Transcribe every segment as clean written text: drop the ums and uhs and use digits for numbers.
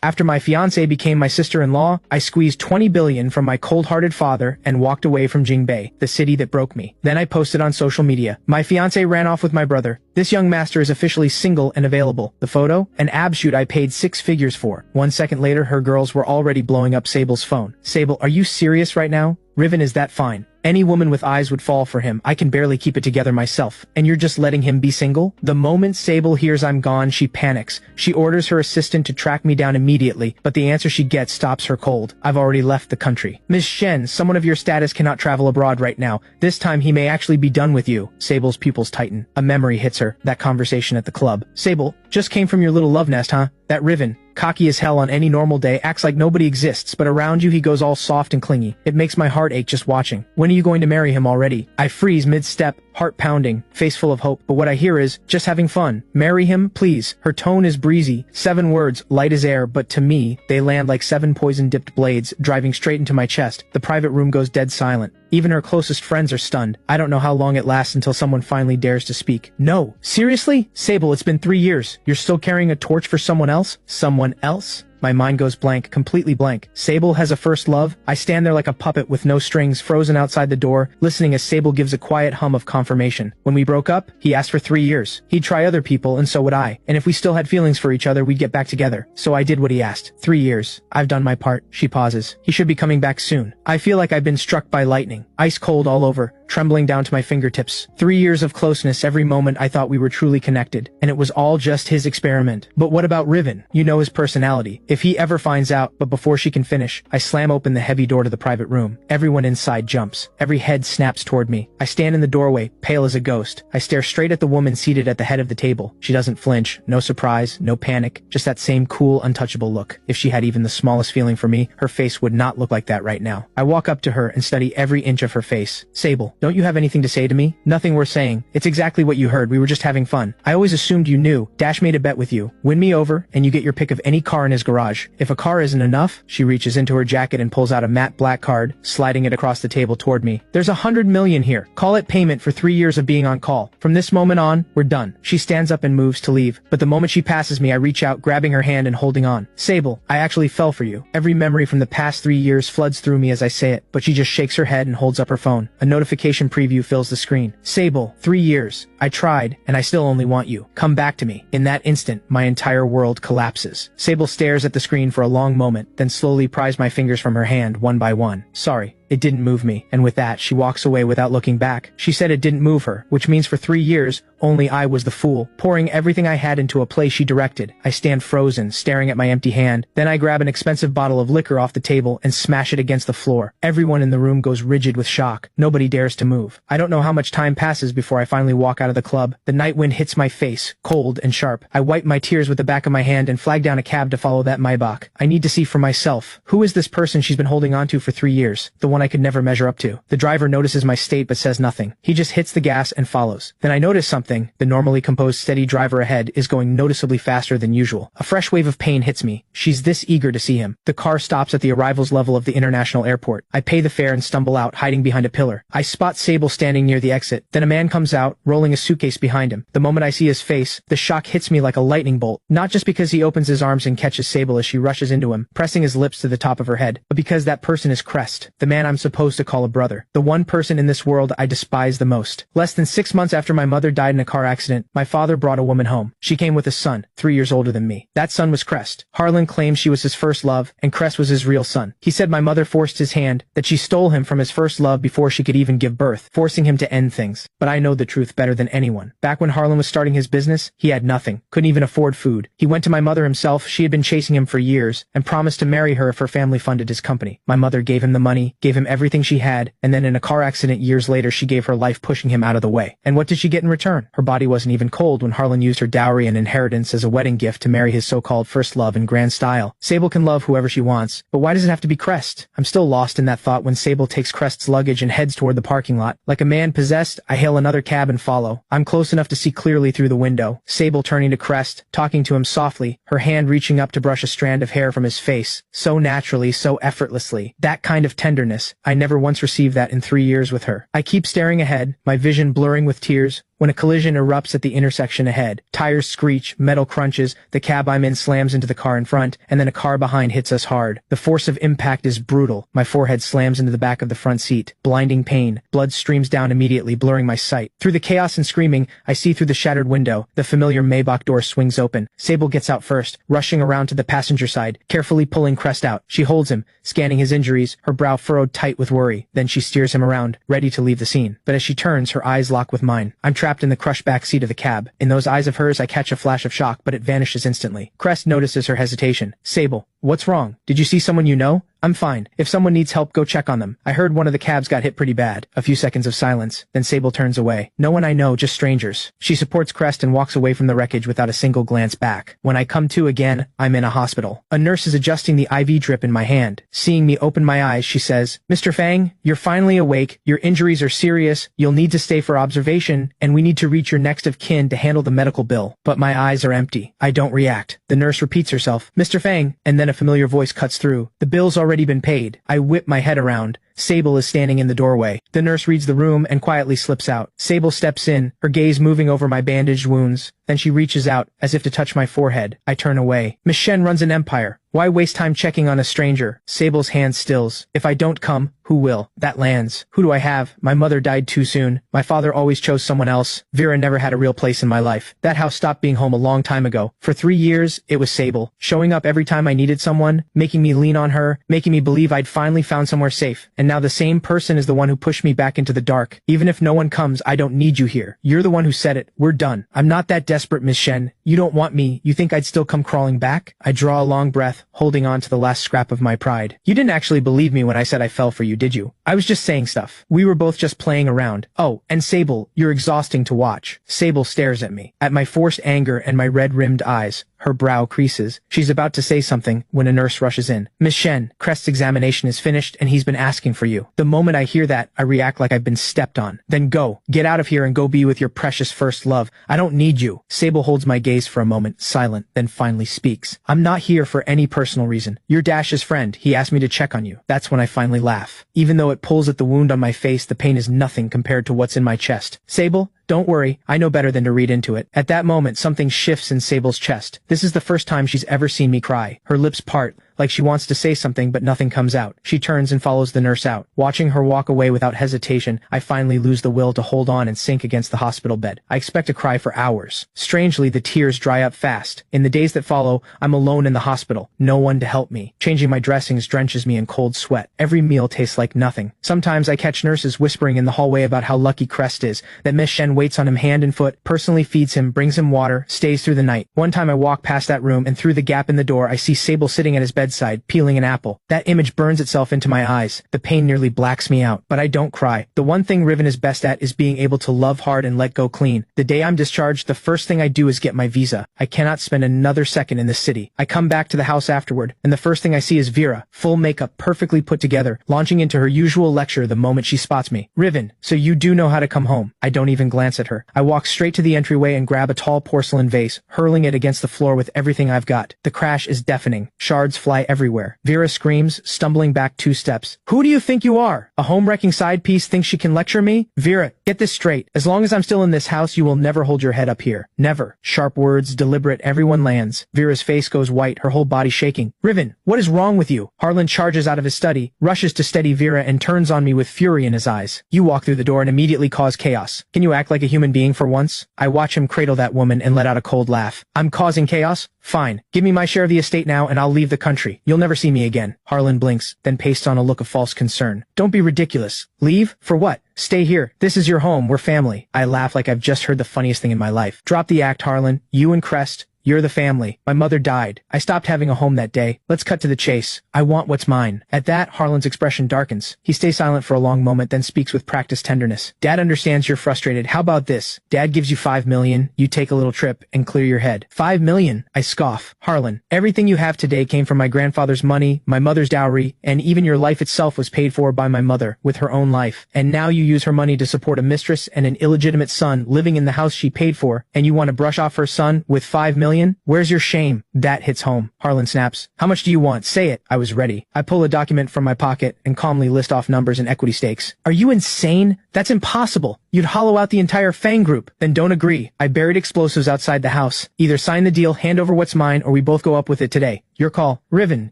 After my fiancée became my sister-in-law, I squeezed 20 billion from my cold-hearted father and walked away from Jingbei, the city that broke me. Then I posted on social media. My fiancé ran off with my brother. This young master is officially single and available. The photo? An ab shoot I paid 6 figures for. 1 second later, her girls were already blowing up Sable's phone. Sable, are you serious right now? Riven is that fine. Any woman with eyes would fall for him. I can barely keep it together myself. And you're just letting him be single? The moment Sable hears I'm gone, she panics. She orders her assistant to track me down immediately, but the answer she gets stops her cold. I've already left the country. Ms. Shen, someone of your status cannot travel abroad right now. This time he may actually be done with you. Sable's pupils tighten. A memory hits her. That conversation at the club. Sable, just came from your little love nest, huh? That Riven, cocky as hell on any normal day, acts like nobody exists, but around you he goes all soft and clingy. It makes my heart ache just watching. When are you going to marry him already? I freeze mid-step, heart pounding, face full of hope, but what I hear is, just having fun. Marry him, please. Her tone is breezy. 7 words, light as air, but to me, they land like 7 poison-dipped blades, driving straight into my chest. The private room goes dead silent. Even her closest friends are stunned. I don't know how long it lasts until someone finally dares to speak. No. Seriously? Sable, it's been 3 years. You're still carrying a torch for someone else? Someone else? My mind goes blank, completely blank. Sable has a first love. I stand there like a puppet with no strings, frozen outside the door, listening as Sable gives a quiet hum of confirmation. When we broke up, he asked for 3 years. He'd try other people, and so would I. And if we still had feelings for each other, we'd get back together. So I did what he asked. 3 years. I've done my part. She pauses. He should be coming back soon. I feel like I've been struck by lightning. Ice cold all over, trembling down to my fingertips. 3 years of closeness. Every moment I thought we were truly connected. And it was all just his experiment. But what about Riven? You know his personality. If he ever finds out, but before she can finish, I slam open the heavy door to the private room. Everyone inside jumps. Every head snaps toward me. I stand in the doorway, pale as a ghost. I stare straight at the woman seated at the head of the table. She doesn't flinch. No surprise, no panic, just that same cool, untouchable look. If she had even the smallest feeling for me, her face would not look like that right now. I walk up to her and study every inch of her face. Sable, don't you have anything to say to me? Nothing worth saying. It's exactly what you heard. We were just having fun. I always assumed you knew. Dash made a bet with you. Win me over, and you get your pick of any car in his garage. If a car isn't enough, she reaches into her jacket and pulls out a matte black card, sliding it across the table toward me. There's 100 million here. Call it payment for 3 years of being on call. From this moment on, we're done. She stands up and moves to leave, but the moment she passes me, I reach out, grabbing her hand and holding on. Sable, I actually fell for you. Every memory from the past 3 years floods through me as I say it, but she just shakes her head and holds up her phone. A notification preview fills the screen. Sable, 3 years. I tried, and I still only want you. Come back to me. In that instant, my entire world collapses. Sable stares at the screen for a long moment, then slowly pries my fingers from her hand one by one. Sorry. It didn't move me, and with that, she walks away without looking back. She said it didn't move her, which means for 3 years, only I was the fool, pouring everything I had into a play she directed. I stand frozen, staring at my empty hand. Then I grab an expensive bottle of liquor off the table and smash it against the floor. Everyone in the room goes rigid with shock. Nobody dares to move. I don't know how much time passes before I finally walk out of the club. The night wind hits my face, cold and sharp. I wipe my tears with the back of my hand and flag down a cab to follow that Maybach. I need to see for myself. Who is this person she's been holding on to for 3 years? The one I could never measure up to. The driver notices my state but says nothing. He just hits the gas and follows. Then I notice something. The normally composed, steady driver ahead is going noticeably faster than usual. A fresh wave of pain hits me. She's this eager to see him. The car stops at the arrivals level of the international airport. I pay the fare and stumble out, hiding behind a pillar. I spot Sable standing near the exit. Then a man comes out, rolling a suitcase behind him. The moment I see his face, the shock hits me like a lightning bolt. Not just because he opens his arms and catches Sable as she rushes into him, pressing his lips to the top of her head, but because that person is Crest, the man I'm supposed to call a brother. The one person in this world I despise the most. Less than 6 months after my mother died in a car accident, my father brought a woman home. She came with a son, 3 years older than me. That son was Crest. Harlan claimed she was his first love, and Crest was his real son. He said my mother forced his hand, that she stole him from his first love before she could even give birth, forcing him to end things. But I know the truth better than anyone. Back when Harlan was starting his business, he had nothing, couldn't even afford food. He went to my mother himself, she had been chasing him for years, and promised to marry her if her family funded his company. My mother gave him the money, gave him everything she had, and then in a car accident years later she gave her life pushing him out of the way. And what did she get in return? Her body wasn't even cold when Harlan used her dowry and inheritance as a wedding gift to marry his so-called first love in grand style. Sable can love whoever she wants, but why does it have to be Crest? I'm still lost in that thought when Sable takes Crest's luggage and heads toward the parking lot. Like a man possessed, I hail another cab and follow. I'm close enough to see clearly through the window. Sable turning to Crest, talking to him softly, her hand reaching up to brush a strand of hair from his face. So naturally, so effortlessly. That kind of tenderness. I never once received that in 3 years with her. I keep staring ahead, my vision blurring with tears, when a collision erupts at the intersection ahead. Tires screech, metal crunches, the cab I'm in slams into the car in front, and then a car behind hits us hard. The force of impact is brutal. My forehead slams into the back of the front seat. Blinding pain. Blood streams down immediately, blurring my sight. Through the chaos and screaming, I see through the shattered window. The familiar Maybach door swings open. Sable gets out first, rushing around to the passenger side, carefully pulling Crest out. She holds him, scanning his injuries, her brow furrowed tight with worry. Then she steers him around, ready to leave the scene. But as she turns, her eyes lock with mine. I'm trapped in the crushed back seat of the cab. In those eyes of hers, I catch a flash of shock, but it vanishes instantly. Crest notices her hesitation. Sable, what's wrong? Did you see someone you know? I'm fine. If someone needs help, go check on them. I heard one of the cabs got hit pretty bad. A few seconds of silence. Then Sable turns away. No one I know, just strangers. She supports Crest and walks away from the wreckage without a single glance back. When I come to again, I'm in a hospital. A nurse is adjusting the IV drip in my hand. Seeing me open my eyes, she says, Mr. Fang, you're finally awake. Your injuries are serious. You'll need to stay for observation, and we need to reach your next of kin to handle the medical bill. But my eyes are empty. I don't react. The nurse repeats herself, Mr. Fang, and then a familiar voice cuts through. The bill's already been paid. I whip my head around. Sable is standing in the doorway. The nurse reads the room and quietly slips out. Sable steps in, her gaze moving over my bandaged wounds. Then she reaches out, as if to touch my forehead. I turn away. Miss Shen runs an empire. Why waste time checking on a stranger? Sable's hand stills. If I don't come, who will? That lands. Who do I have? My mother died too soon. My father always chose someone else. Vera never had a real place in my life. That house stopped being home a long time ago. For 3 years, it was Sable. Showing up every time I needed someone, making me lean on her, making me believe I'd finally found somewhere safe. And now the same person is the one who pushed me back into the dark. Even if no one comes, I don't need you here. You're the one who said it. We're done. I'm not that desperate, Miss Shen. You don't want me. You think I'd still come crawling back? I draw a long breath, holding on to the last scrap of my pride. You didn't actually believe me when I said I fell for you, did you? I was just saying stuff. We were both just playing around. Oh, and Sable, you're exhausting to watch. Sable stares at me, at my forced anger and my red-rimmed eyes. Her brow creases. She's about to say something when a nurse rushes in. Miss Shen, Crest's examination is finished and he's been asking for you. The moment I hear that, I react like I've been stepped on. Then go. Get out of here and go be with your precious first love. I don't need you. Sable holds my gaze for a moment, silent, then finally speaks. I'm not here for any personal reason. You're Dash's friend. He asked me to check on you. That's when I finally laugh. Even though it pulls at the wound on my face, the pain is nothing compared to what's in my chest. Sable, don't worry, I know better than to read into it. At that moment, something shifts in Sable's chest. This is the first time she's ever seen me cry. Her lips part, like she wants to say something but nothing comes out. She turns and follows the nurse out. Watching her walk away without hesitation, I finally lose the will to hold on and sink against the hospital bed. I expect to cry for hours. Strangely, the tears dry up fast. In the days that follow, I'm alone in the hospital. No one to help me. Changing my dressings drenches me in cold sweat. Every meal tastes like nothing. Sometimes I catch nurses whispering in the hallway about how lucky Crest is, that Miss Shen waits on him hand and foot, personally feeds him, brings him water, stays through the night. One time I walk past that room and through the gap in the door I see Sable sitting at his bedside, peeling an apple. That image burns itself into my eyes. The pain nearly blacks me out, but I don't cry. The one thing Riven is best at is being able to love hard and let go clean. The day I'm discharged, the first thing I do is get my visa. I cannot spend another second in the city. I come back to the house afterward, and the first thing I see is Vera, full makeup, perfectly put together, launching into her usual lecture the moment she spots me. Riven, so you do know how to come home. I don't even glance at her. I walk straight to the entryway and grab a tall porcelain vase, hurling it against the floor with everything I've got. The crash is deafening. Shards fly everywhere. Vera screams, stumbling back 2 steps. Who do you think you are? A home-wrecking side piece thinks she can lecture me? Vera, get this straight. As long as I'm still in this house, you will never hold your head up here. Never. Sharp words, deliberate, everyone lands. Vera's face goes white, her whole body shaking. Riven, what is wrong with you? Harlan charges out of his study, rushes to steady Vera and turns on me with fury in his eyes. You walk through the door and immediately cause chaos. Can you act like a human being for once? I watch him cradle that woman and let out a cold laugh. I'm causing chaos? Fine. Give me my share of the estate now and I'll leave the country. You'll never see me again. Harlan blinks, then pastes on a look of false concern. Don't be ridiculous. Leave? For what? Stay here. This is your home. We're family. I laugh like I've just heard the funniest thing in my life. Drop the act, Harlan. You and Crest. You're the family. My mother died. I stopped having a home that day. Let's cut to the chase. I want what's mine. At that, Harlan's expression darkens. He stays silent for a long moment, then speaks with practiced tenderness. Dad understands you're frustrated. How about this? Dad gives you $5 million. You take a little trip and clear your head. $5 million? I scoff. Harlan, everything you have today came from my grandfather's money, my mother's dowry, and even your life itself was paid for by my mother with her own life. And now you use her money to support a mistress and an illegitimate son living in the house she paid for, and you want to brush off her son with $5 million million? Where's your shame? That hits home. Harlan snaps. How much do you want? Say it. I was ready. I pull a document from my pocket and calmly list off numbers and equity stakes. Are you insane? That's impossible. You'd hollow out the entire Fang group. Then don't agree. I buried explosives outside the house. Either sign the deal, hand over what's mine, or we both go up with it today. Your call. Riven,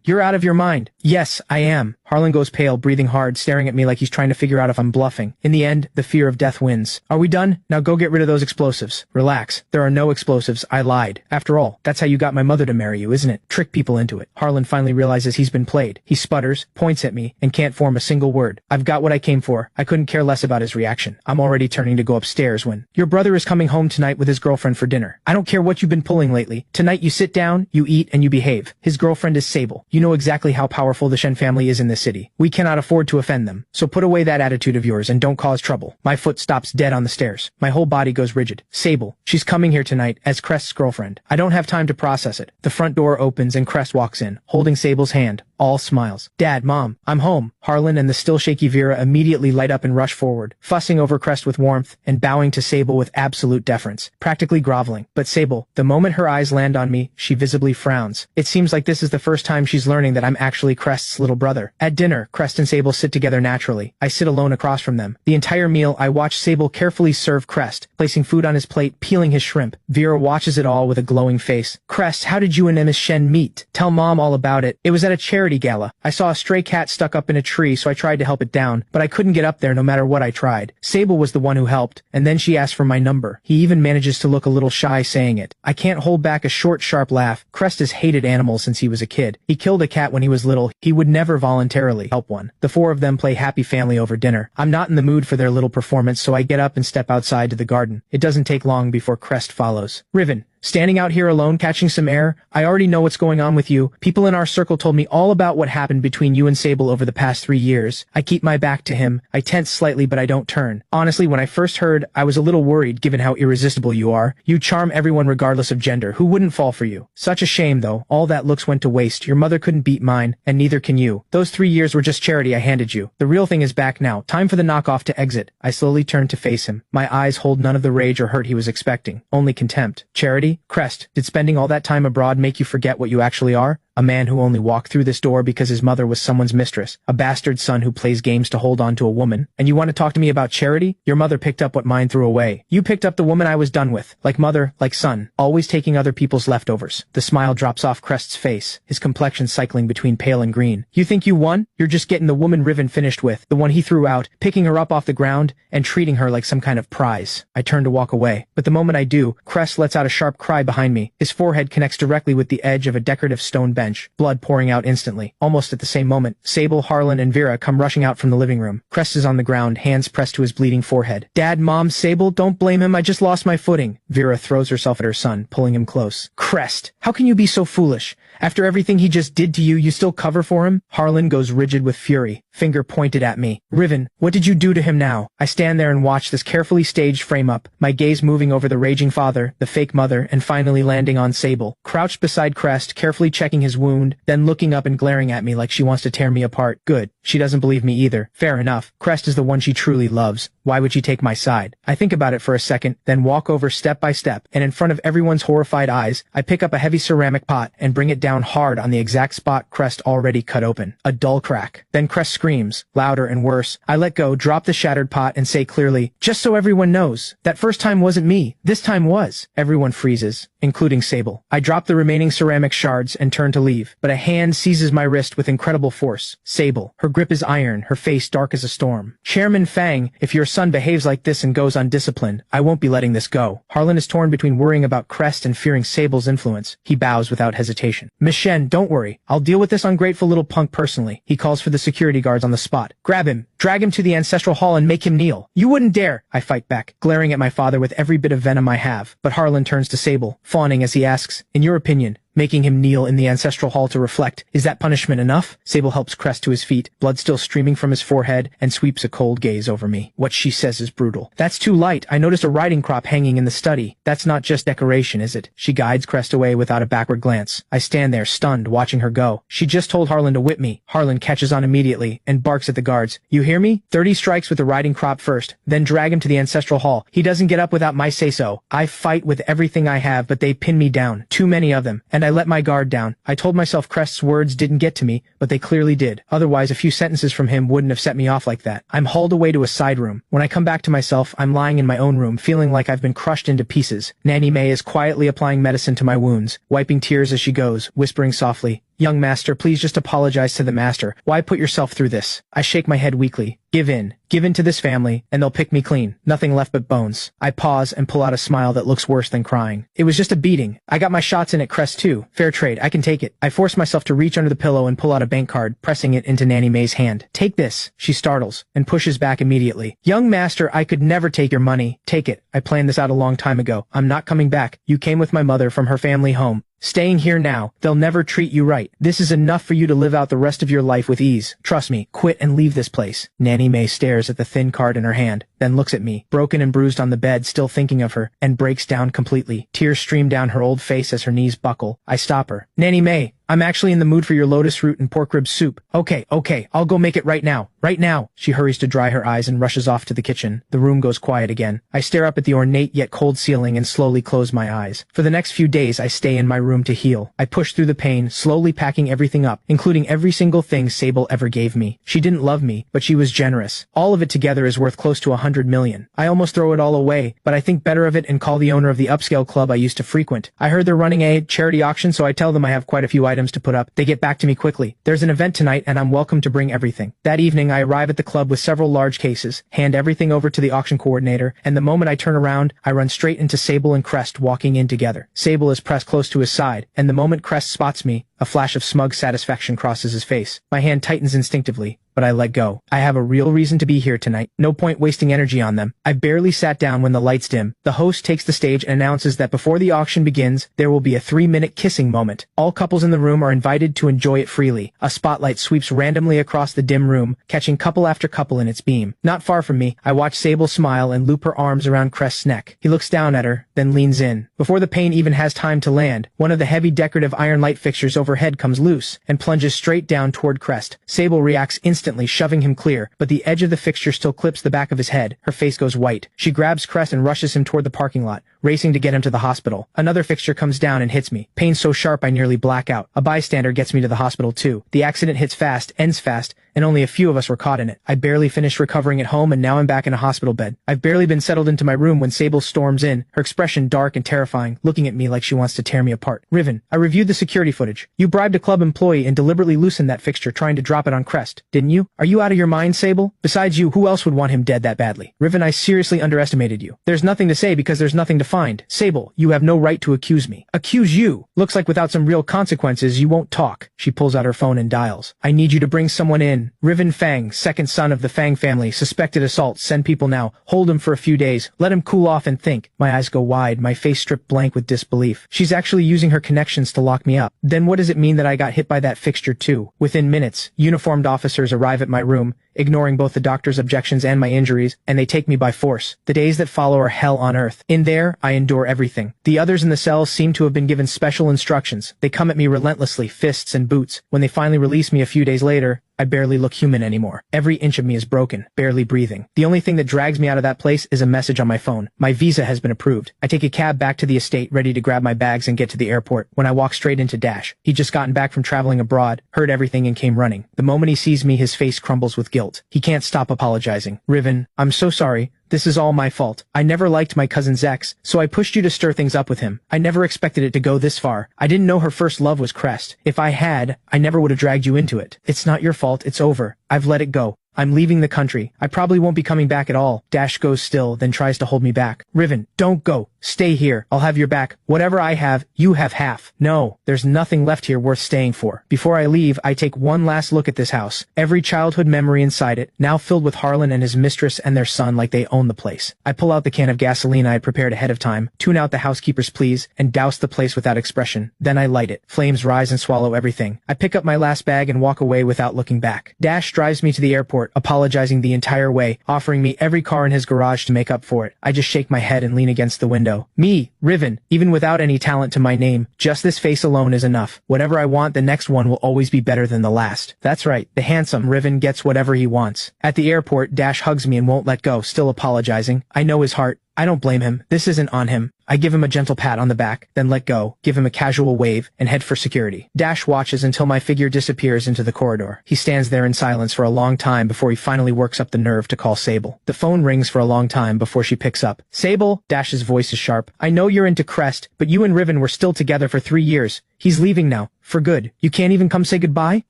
you're out of your mind. Yes, I am. Harlan goes pale, breathing hard, staring at me like he's trying to figure out if I'm bluffing. In the end, the fear of death wins. Are we done? Now go get rid of those explosives. Relax. There are no explosives. I lied. After all, that's how you got my mother to marry you, isn't it? Trick people into it. Harlan finally realizes he's been played. He sputters, points at me, and can't form a single word. I've got what I came for. I couldn't care less about his reaction. I'm already turning to go upstairs when your brother is coming home tonight with his girlfriend for dinner. I don't care what you've been pulling lately. Tonight you sit down, you eat, and you behave. His girlfriend is Sable. You know exactly how powerful the Shen family is in this city. We cannot afford to offend them. So put away that attitude of yours and don't cause trouble. My foot stops dead on the stairs. My whole body goes rigid. Sable. She's coming here tonight as Crest's girlfriend. I don't have time to process it. The front door opens and Crest walks in, holding Sable's hand. All smiles. Dad, Mom, I'm home. Harlan and the still shaky Vera immediately light up and rush forward, fussing over Crest with warmth and bowing to Sable with absolute deference, practically groveling. But Sable, the moment her eyes land on me, she visibly frowns. It seems like this is the first time she's learning that I'm actually Crest's little brother. At dinner, Crest and Sable sit together naturally. I sit alone across from them. The entire meal, I watch Sable carefully serve Crest, placing food on his plate, peeling his shrimp. Vera watches it all with a glowing face. Crest, how did you and Miss Shen meet? Tell Mom all about it. It was at a charity gala. I saw a stray cat stuck up in a tree, so I tried to help it down, but I couldn't get up there no matter what I tried. Sable was the one who helped, and then she asked for my number. He even manages to look a little shy saying it. I can't hold back a short, sharp laugh. Crest has hated animals since he was a kid. He killed a cat when he was little. He would never voluntarily help one. The four of them play happy family over dinner. I'm not in the mood for their little performance, so I get up and step outside to the garden. It doesn't take long before Crest follows. Riven. Standing out here alone catching some air, I already know what's going on with you. People in our circle told me all about what happened between you and Sable over the past 3 years. I keep my back to him. I tense slightly, but I don't turn. Honestly, when I first heard, I was a little worried given how irresistible you are. You charm everyone regardless of gender. Who wouldn't fall for you? Such a shame though. All that looks went to waste. Your mother couldn't beat mine, and neither can you. Those 3 years were just charity I handed you. The real thing is back now. Time for the knockoff to exit. I slowly turned to face him. My eyes hold none of the rage or hurt he was expecting. Only contempt. Charity? Crest, did spending all that time abroad make you forget what you actually are? A man who only walked through this door because his mother was someone's mistress. A bastard son who plays games to hold on to a woman. And you want to talk to me about charity? Your mother picked up what mine threw away. You picked up the woman I was done with. Like mother, like son. Always taking other people's leftovers. The smile drops off Crest's face, his complexion cycling between pale and green. You think you won? You're just getting the woman Riven finished with. The one he threw out, picking her up off the ground, and treating her like some kind of prize. I turn to walk away. But the moment I do, Crest lets out a sharp cry behind me. His forehead connects directly with the edge of a decorative stone bench. Blood pouring out instantly. Almost at the same moment, Sable, Harlan, and Vera come rushing out from the living room. Crest is on the ground, hands pressed to his bleeding forehead. Dad, Mom, Sable, don't blame him. I just lost my footing. Vera throws herself at her son, pulling him close. Crest, how can you be so foolish? After everything he just did to you, you still cover for him? Harlan goes rigid with fury, finger pointed at me. Riven, what did you do to him now? I stand there and watch this carefully staged frame-up, my gaze moving over the raging father, the fake mother, and finally landing on Sable. Crouched beside Crest, carefully checking his wound, then looking up and glaring at me like she wants to tear me apart. Good. She doesn't believe me either. Fair enough. Crest is the one she truly loves. Why would she take my side? I think about it for a second, then walk over step by step, and in front of everyone's horrified eyes, I pick up a heavy ceramic pot and bring it down hard on the exact spot Crest already cut open. A dull crack. Then Crest screams, louder and worse. I let go, drop the shattered pot, and say clearly, just so everyone knows, that first time wasn't me. This time was. Everyone freezes, including Sable. I drop the remaining ceramic shards and turn to leave, but a hand seizes my wrist with incredible force. Sable. Her grip is iron, her face dark as a storm. Chairman Fang, if your son behaves like this and goes undisciplined, I won't be letting this go. Harlan is torn between worrying about Crest and fearing Sable's influence. He bows without hesitation. Miss Shen, don't worry. I'll deal with this ungrateful little punk personally. He calls for the security guards on the spot. Grab him, drag him to the ancestral hall and make him kneel. You wouldn't dare, I fight back, glaring at my father with every bit of venom I have. But Harlan turns to Sable, fawning as he asks, in your opinion, making him kneel in the ancestral hall to reflect. Is that punishment enough? Sable helps Crest to his feet, blood still streaming from his forehead, and sweeps a cold gaze over me. What she says is brutal. That's too light. I noticed a riding crop hanging in the study. That's not just decoration, is it? She guides Crest away without a backward glance. I stand there, stunned, watching her go. She just told Harlan to whip me. Harlan catches on immediately and barks at the guards. You hear me? 30 strikes with the riding crop first, then drag him to the ancestral hall. He doesn't get up without my say-so. I fight with everything I have, but they pin me down. Too many of them, and I let my guard down. I told myself Crest's words didn't get to me, but they clearly did. Otherwise, a few sentences from him wouldn't have set me off like that. I'm hauled away to a side room. When I come back to myself, I'm lying in my own room, feeling like I've been crushed into pieces. Nanny May is quietly applying medicine to my wounds, wiping tears as she goes, whispering softly, Young master, please just apologize to the master. Why put yourself through this? I shake my head weakly. Give in. Give in to this family, and they'll pick me clean. Nothing left but bones. I pause and pull out a smile that looks worse than crying. It was just a beating. I got my shots in at Crest too. Fair trade. I can take it. I force myself to reach under the pillow and pull out a bank card, pressing it into Nanny May's hand. Take this. She startles and pushes back immediately. Young master, I could never take your money. Take it. I planned this out a long time ago. I'm not coming back. You came with my mother from her family home. Staying here now, they'll never treat you right. This is enough for you to live out the rest of your life with ease. Trust me, quit and leave this place. Nanny May stares at the thin card in her hand, then looks at me, broken and bruised on the bed, still thinking of her, and breaks down completely. Tears stream down her old face as her knees buckle. I stop her. Nanny May, I'm actually in the mood for your lotus root and pork rib soup. Okay, I'll go make it right now. Right now. She hurries to dry her eyes and rushes off to the kitchen. The room goes quiet again. I stare up at the ornate yet cold ceiling and slowly close my eyes. For the next few days, I stay in my room to heal. I push through the pain, slowly packing everything up, including every single thing Sable ever gave me. She didn't love me, but she was generous. All of it together is worth close to 100 million. I almost throw it all away, but I think better of it and call the owner of the upscale club I used to frequent. I heard they're running a charity auction, so I tell them I have quite a few items to put up. They get back to me quickly. There's an event tonight and I'm welcome to bring everything. That evening I arrive at the club with several large cases, hand everything over to the auction coordinator, and the moment I turn around, I run straight into Sable and Crest walking in together. Sable is pressed close to his side, and the moment Crest spots me, a flash of smug satisfaction crosses his face. My hand tightens instinctively, but I let go. I have a real reason to be here tonight. No point wasting energy on them. I barely sat down when the lights dim. The host takes the stage and announces that before the auction begins, there will be a 3-minute kissing moment. All couples in the room are invited to enjoy it freely. A spotlight sweeps randomly across the dim room, catching couple after couple in its beam. Not far from me, I watch Sable smile and loop her arms around Crest's neck. He looks down at her, then leans in. Before the pain even has time to land, one of the heavy decorative iron light fixtures overhead comes loose and plunges straight down toward Crest. Sable reacts instantly, shoving him clear, but the edge of the fixture still clips the back of his head. Her face goes white. She grabs Crest and rushes him toward the parking lot, racing to get him to the hospital. Another fixture comes down and hits me. Pain so sharp I nearly black out. A bystander gets me to the hospital too. The accident hits fast, ends fast, and only a few of us were caught in it. I barely finished recovering at home and now I'm back in a hospital bed. I've barely been settled into my room when Sable storms in, her expression dark and terrifying, looking at me like she wants to tear me apart. Riven, I reviewed the security footage. You bribed a club employee and deliberately loosened that fixture trying to drop it on Crest, didn't you? Are you out of your mind, Sable? Besides you, who else would want him dead that badly? Riven, I seriously underestimated you. There's nothing to say because there's nothing to find. Sable, you have no right to accuse me. Accuse you? Looks like without some real consequences, you won't talk. She pulls out her phone and dials. I need you to bring someone in. Riven Fang, second son of the Fang family, suspected assault. Send people now. Hold him for a few days. Let him cool off and think. My eyes go wide, my face stripped blank with disbelief. She's actually using her connections to lock me up. Then what does it mean that I got hit by that fixture too? Within minutes, uniformed officers arrive at my room, ignoring both the doctor's objections and my injuries, and they take me by force. The days that follow are hell on earth. In there, I endure everything. The others in the cells seem to have been given special instructions. They come at me relentlessly, fists and boots. When they finally release me a few days later, I barely look human anymore. Every inch of me is broken, barely breathing. The only thing that drags me out of that place is a message on my phone. My visa has been approved. I take a cab back to the estate, ready to grab my bags and get to the airport, when I walk straight into Dash. He'd just gotten back from traveling abroad, heard everything and came running. The moment he sees me, his face crumbles with guilt. He can't stop apologizing. Riven, I'm so sorry. This is all my fault. I never liked my cousin's ex, so I pushed you to stir things up with him. I never expected it to go this far. I didn't know her first love was Crest. If I had, I never would have dragged you into it. It's not your fault. It's over. I've let it go. I'm leaving the country. I probably won't be coming back at all. Dash goes still, then tries to hold me back. Riven, don't go. Stay here, I'll have your back. Whatever I have, you have half. No, there's nothing left here worth staying for. Before I leave, I take one last look at this house. Every childhood memory inside it, now filled with Harlan and his mistress and their son like they own the place. I pull out the can of gasoline I had prepared ahead of time, tune out the housekeeper's pleas, and douse the place without expression. Then I light it. Flames rise and swallow everything. I pick up my last bag and walk away without looking back. Dash drives me to the airport, apologizing the entire way, offering me every car in his garage to make up for it. I just shake my head and lean against the window. Me, Riven, even without any talent to my name, just this face alone is enough. Whatever I want, the next one will always be better than the last. That's right, the handsome Riven gets whatever he wants. At the airport, Dash hugs me and won't let go, still apologizing. I know his heart. I don't blame him. This isn't on him. I give him a gentle pat on the back, then let go, give him a casual wave, and head for security. Dash watches until my figure disappears into the corridor. He stands there in silence for a long time before he finally works up the nerve to call Sable. The phone rings for a long time before she picks up. Sable, Dash's voice is sharp. I know you're into Crest, but you and Riven were still together for 3 years. He's leaving now. For good. You can't even come say goodbye?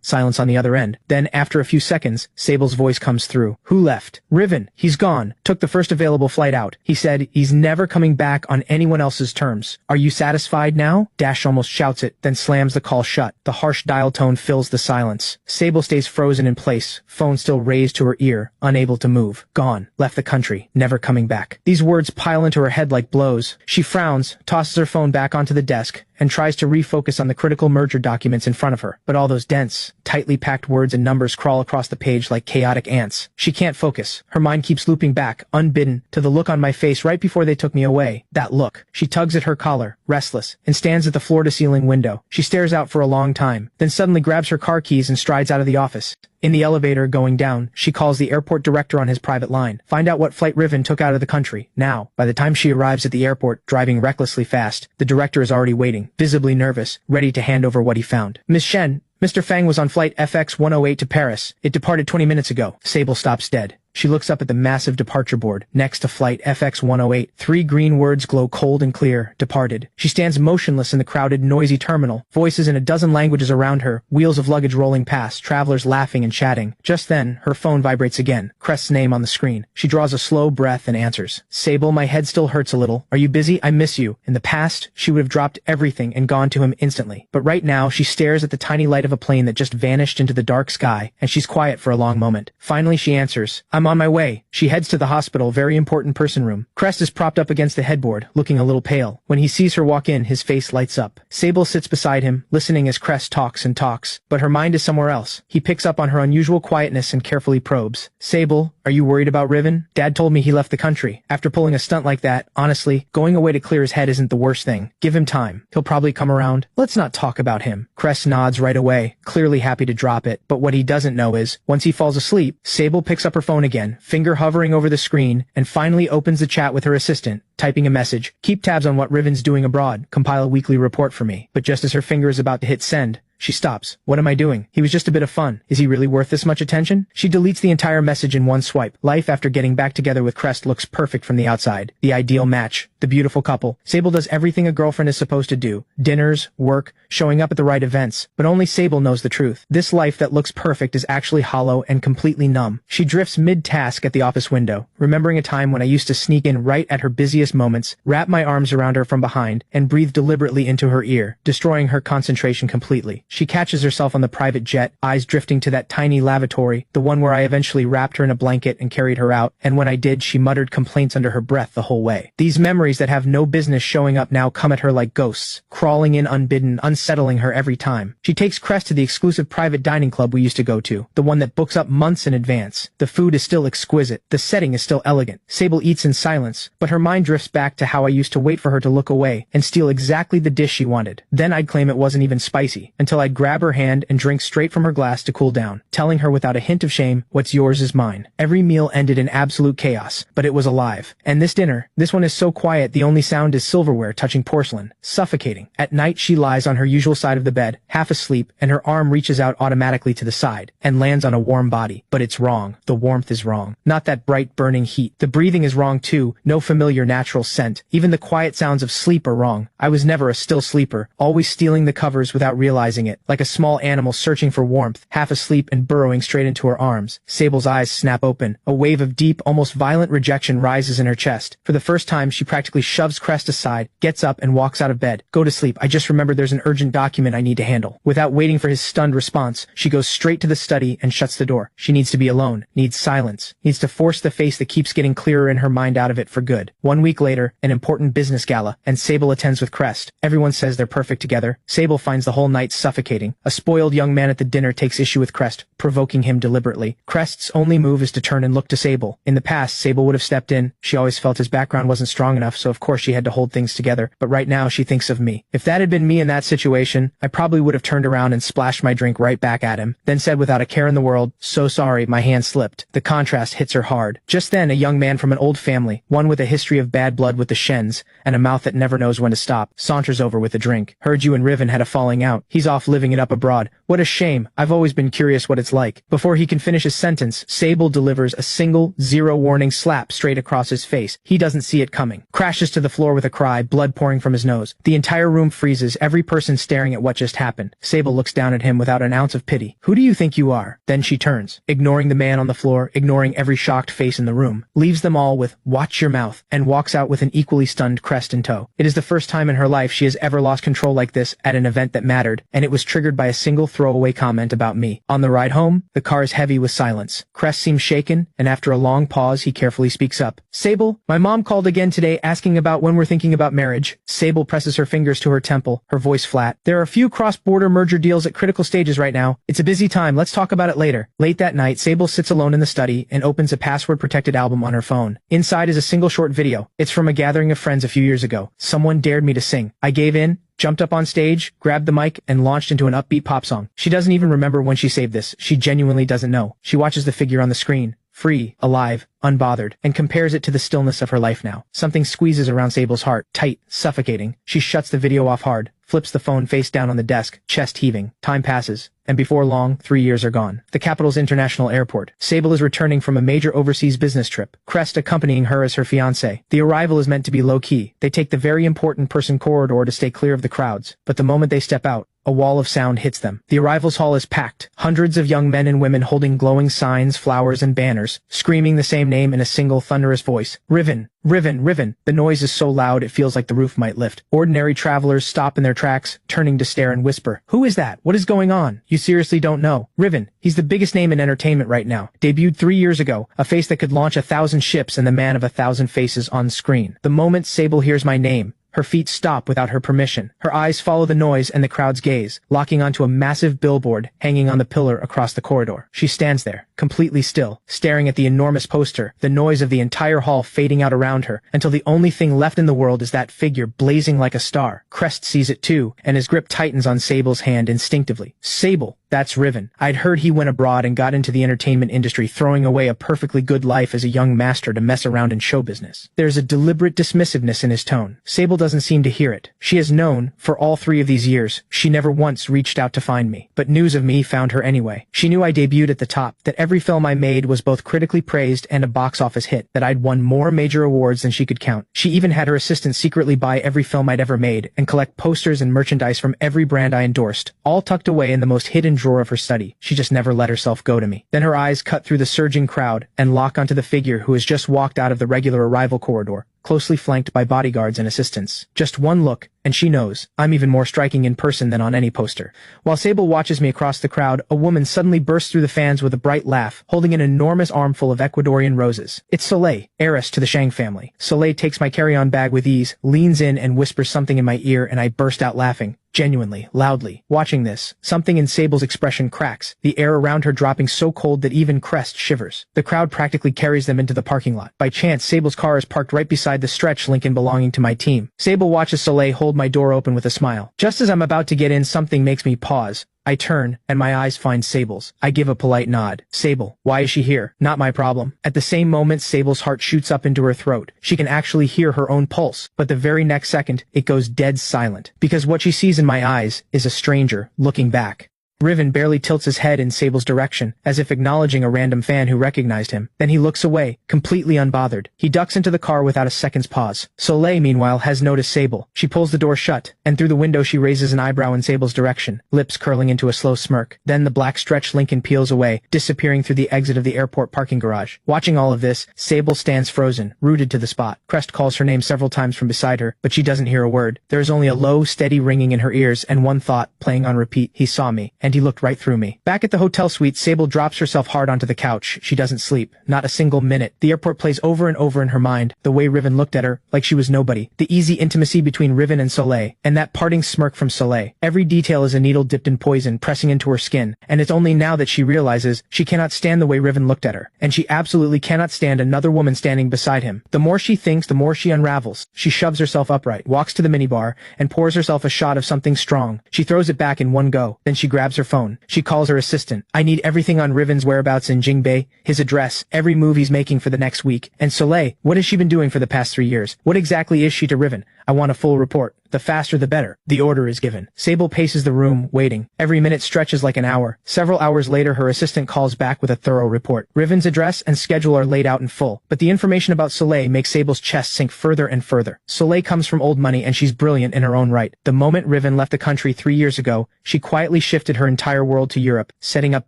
Silence on the other end. Then, after a few seconds, Sable's voice comes through. Who left? Riven. He's gone. Took the first available flight out. He said he's never coming back on anyone else's terms. Are you satisfied now? Dash almost shouts it, then slams the call shut. The harsh dial tone fills the silence. Sable stays frozen in place, phone still raised to her ear, unable to move. Gone. Left the country. Never coming back. These words pile into her head like blows. She frowns, tosses her phone back onto the desk, and tries to refocus on the critical merger documents in front of her. But all those dense, tightly packed words and numbers crawl across the page like chaotic ants. She can't focus. Her mind keeps looping back, unbidden, to the look on my face right before they took me away. That look. She tugs at her collar, restless, and stands at the floor-to-ceiling window. She stares out for a long time, then suddenly grabs her car keys and strides out of the office. In the elevator going down, she calls the airport director on his private line. Find out what flight Riven took out of the country. Now. By the time she arrives at the airport, driving recklessly fast, the director is already waiting, visibly nervous, ready to hand over what he found. Miss Shen, Mr. Fang was on flight FX-108 to Paris. It departed 20 minutes ago. Sable stops dead. She looks up at the massive departure board. Next to flight FX-108, 3 green words glow cold and clear. Departed. She stands motionless in the crowded, noisy terminal. Voices in a dozen languages around her. Wheels of luggage rolling past. Travelers laughing and chatting. Just then, her phone vibrates again. Crest's name on the screen. She draws a slow breath and answers. Sable, my head still hurts a little. Are you busy? I miss you. In the past, she would have dropped everything and gone to him instantly. But right now, she stares at the tiny light of a plane that just vanished into the dark sky, and she's quiet for a long moment. Finally, she answers. I'm on my way. She heads to the hospital, very important person room. Crest is propped up against the headboard, looking a little pale. When he sees her walk in, his face lights up. Sable sits beside him, listening as Crest talks and talks, but her mind is somewhere else. He picks up on her unusual quietness and carefully probes. Sable, are you worried about Riven? Dad told me he left the country. After pulling a stunt like that, honestly, going away to clear his head isn't the worst thing. Give him time. He'll probably come around. Let's not talk about him. Crest nods right away, clearly happy to drop it, but what he doesn't know is, once he falls asleep, Sable picks up her phone again, finger hovering over the screen, and finally opens the chat with her assistant, typing a message. Keep tabs on what Riven's doing abroad. Compile a weekly report for me. But just as her finger is about to hit send, she stops. What am I doing? He was just a bit of fun. Is he really worth this much attention? She deletes the entire message in one swipe. Life after getting back together with Crest looks perfect from the outside. The ideal match. The beautiful couple. Sable does everything a girlfriend is supposed to do. Dinners, work, showing up at the right events. But only Sable knows the truth. This life that looks perfect is actually hollow and completely numb. She drifts mid-task at the office window, remembering a time when I used to sneak in right at her busiest moments, wrap my arms around her from behind, and breathe deliberately into her ear, destroying her concentration completely. She catches herself on the private jet, eyes drifting to that tiny lavatory, the one where I eventually wrapped her in a blanket and carried her out, and when I did, she muttered complaints under her breath the whole way. These memories that have no business showing up now come at her like ghosts, crawling in unbidden, unsettling her every time. She takes Crest to the exclusive private dining club we used to go to, the one that books up months in advance. The food is still exquisite, the setting is still elegant. Sable eats in silence, but her mind drifts back to how I used to wait for her to look away and steal exactly the dish she wanted. Then I'd claim it wasn't even spicy, until I'd grab her hand and drink straight from her glass to cool down, telling her without a hint of shame, what's yours is mine. Every meal ended in absolute chaos, but it was alive. And this dinner, this one is so quiet the only sound is silverware touching porcelain, suffocating. At night she lies on her usual side of the bed, half asleep, and her arm reaches out automatically to the side, and lands on a warm body. But it's wrong. The warmth is wrong. Not that bright burning heat. The breathing is wrong too, no familiar natural scent. Even the quiet sounds of sleep are wrong. I was never a still sleeper, always stealing the covers without realizing it. it, like a small animal searching for warmth, half asleep and burrowing straight into her arms. Sable's eyes snap open. A wave of deep, almost violent rejection rises in her chest. For the first time, she practically shoves Crest aside, gets up and walks out of bed. Go to sleep. I just remembered there's an urgent document I need to handle. Without waiting for his stunned response, she goes straight to the study and shuts the door. She needs to be alone, needs silence, needs to force the face that keeps getting clearer in her mind out of it for good. 1 week later, an important business gala, and Sable attends with Crest. Everyone says they're perfect together. Sable finds the whole night suffocating. A spoiled young man at the dinner takes issue with Crest, provoking him deliberately. Crest's only move is to turn and look to Sable. In the past, Sable would have stepped in. She always felt his background wasn't strong enough, so of course she had to hold things together. But right now, she thinks of me. If that had been me in that situation, I probably would have turned around and splashed my drink right back at him, then said without a care in the world, "So sorry, my hand slipped." The contrast hits her hard. Just then, a young man from an old family, one with a history of bad blood with the Shens, and a mouth that never knows when to stop, saunters over with a drink. "Heard you and Riven had a falling out. He's off living it up abroad. What a shame. I've always been curious what it's like." Before he can finish his sentence, Sable delivers a single, zero-warning slap straight across his face. He doesn't see it coming. Crashes to the floor with a cry, blood pouring from his nose. The entire room freezes, every person staring at what just happened. Sable looks down at him without an ounce of pity. "Who do you think you are?" Then she turns, ignoring the man on the floor, ignoring every shocked face in the room, leaves them all with "Watch your mouth," and walks out with an equally stunned Crest in tow. It is the first time in her life she has ever lost control like this at an event that mattered, and it was triggered by a single throwaway comment about me. On the ride home, the car is heavy with silence. Crest seems shaken, and after a long pause, he carefully speaks up. "Sable, my mom called again today asking about when we're thinking about marriage." Sable presses her fingers to her temple, her voice flat. "There are a few cross-border merger deals at critical stages right now. It's a busy time. Let's talk about it later." Late that night, Sable sits alone in the study and opens a password-protected album on her phone. Inside is a single short video. It's from a gathering of friends a few years ago. "Someone dared me to sing. I gave in, jumped up on stage, grabbed the mic, and launched into an upbeat pop song." She doesn't even remember when she saved this. She genuinely doesn't know. She watches the figure on the screen, free, alive, unbothered, and compares it to the stillness of her life now. Something squeezes around Sable's heart, tight, suffocating. She shuts the video off hard, flips the phone face down on the desk, chest heaving. Time passes, and before long, 3 years are gone. The capital's international airport. Sable is returning from a major overseas business trip, Crest accompanying her as her fiancé. The arrival is meant to be low-key. They take the very important person corridor to stay clear of the crowds, but the moment they step out, a wall of sound hits them. The arrivals hall is packed. Hundreds of young men and women holding glowing signs, flowers, and banners, screaming the same name in a single thunderous voice. "Riven! Riven! Riven!" The noise is so loud it feels like the roof might lift. Ordinary travelers stop in their tracks, turning to stare and whisper, "Who is that? What is going on?" "You seriously don't know?" "Riven. He's the biggest name in entertainment right now. Debuted 3 years ago, a face that could launch 1,000 ships and the man of 1,000 faces on screen." The moment Sable hears my name, her feet stop without her permission. Her eyes follow the noise and the crowd's gaze, locking onto a massive billboard hanging on the pillar across the corridor. She stands there, completely still, staring at the enormous poster, the noise of the entire hall fading out around her, until the only thing left in the world is that figure blazing like a star. Crest sees it too, and his grip tightens on Sable's hand instinctively. "Sable, that's Riven. I'd heard he went abroad and got into the entertainment industry, throwing away a perfectly good life as a young master to mess around in show business." There's a deliberate dismissiveness in his tone. Sable doesn't seem to hear it. She has known, for all 3 of these years, she never once reached out to find me. But news of me found her anyway. She knew I debuted at the top, that every film I made was both critically praised and a box office hit, that I'd won more major awards than she could count. She even had her assistant secretly buy every film I'd ever made and collect posters and merchandise from every brand I endorsed, all tucked away in the most hidden drawer of her study. She just never let herself go to me. Then her eyes cut through the surging crowd and lock onto the figure who has just walked out of the regular arrival corridor, closely flanked by bodyguards and assistants. Just one look, and she knows I'm even more striking in person than on any poster. While Sable watches me across the crowd, a woman suddenly bursts through the fans with a bright laugh, holding an enormous armful of Ecuadorian roses. It's Soleil, heiress to the Shang family. Soleil takes my carry-on bag with ease, leans in and whispers something in my ear, and I burst out laughing. Genuinely, loudly. Watching this, something in Sable's expression cracks, the air around her dropping so cold that even Crest shivers. The crowd practically carries them into the parking lot. By chance, Sable's car is parked right beside the stretch Lincoln belonging to my team. Sable watches Soleil hold my door open with a smile. Just as I'm about to get in, something makes me pause. I turn, and my eyes find Sable's. I give a polite nod. "Sable, why is she here? Not my problem." At the same moment, Sable's heart shoots up into her throat. She can actually hear her own pulse, but the very next second, it goes dead silent. Because what she sees in my eyes is a stranger looking back. Riven barely tilts his head in Sable's direction, as if acknowledging a random fan who recognized him. Then he looks away, completely unbothered. He ducks into the car without a second's pause. Soleil, meanwhile, has noticed Sable. She pulls the door shut, and through the window she raises an eyebrow in Sable's direction, lips curling into a slow smirk. Then the black stretched Lincoln peels away, disappearing through the exit of the airport parking garage. Watching all of this, Sable stands frozen, rooted to the spot. Crest calls her name several times from beside her, but she doesn't hear a word. There is only a low, steady ringing in her ears and one thought, playing on repeat: he saw me, and he looked right through me. Back at the hotel suite, Sable drops herself hard onto the couch. She doesn't sleep. Not a single minute. The airport plays over and over in her mind, the way Riven looked at her, like she was nobody. The easy intimacy between Riven and Soleil, and that parting smirk from Soleil. Every detail is a needle dipped in poison, pressing into her skin, and it's only now that she realizes she cannot stand the way Riven looked at her, and she absolutely cannot stand another woman standing beside him. The more she thinks, the more she unravels. She shoves herself upright, walks to the minibar, and pours herself a shot of something strong. She throws it back in one go. Then she grabs her phone. She calls her assistant. I need everything on Riven's whereabouts in Jingbei, his address, every move he's making for the next week. And Soleil, what has she been doing for the past 3 years? What exactly is she to Riven? I want a full report. The faster the better. The order is given. Sable paces the room, waiting. Every minute stretches like an hour. Several hours later, her assistant calls back with a thorough report. Riven's address and schedule are laid out in full, but the information about Soleil makes Sable's chest sink further and further. Soleil comes from old money, and she's brilliant in her own right. The moment Riven left the country 3 years ago, she quietly shifted her entire world to Europe, setting up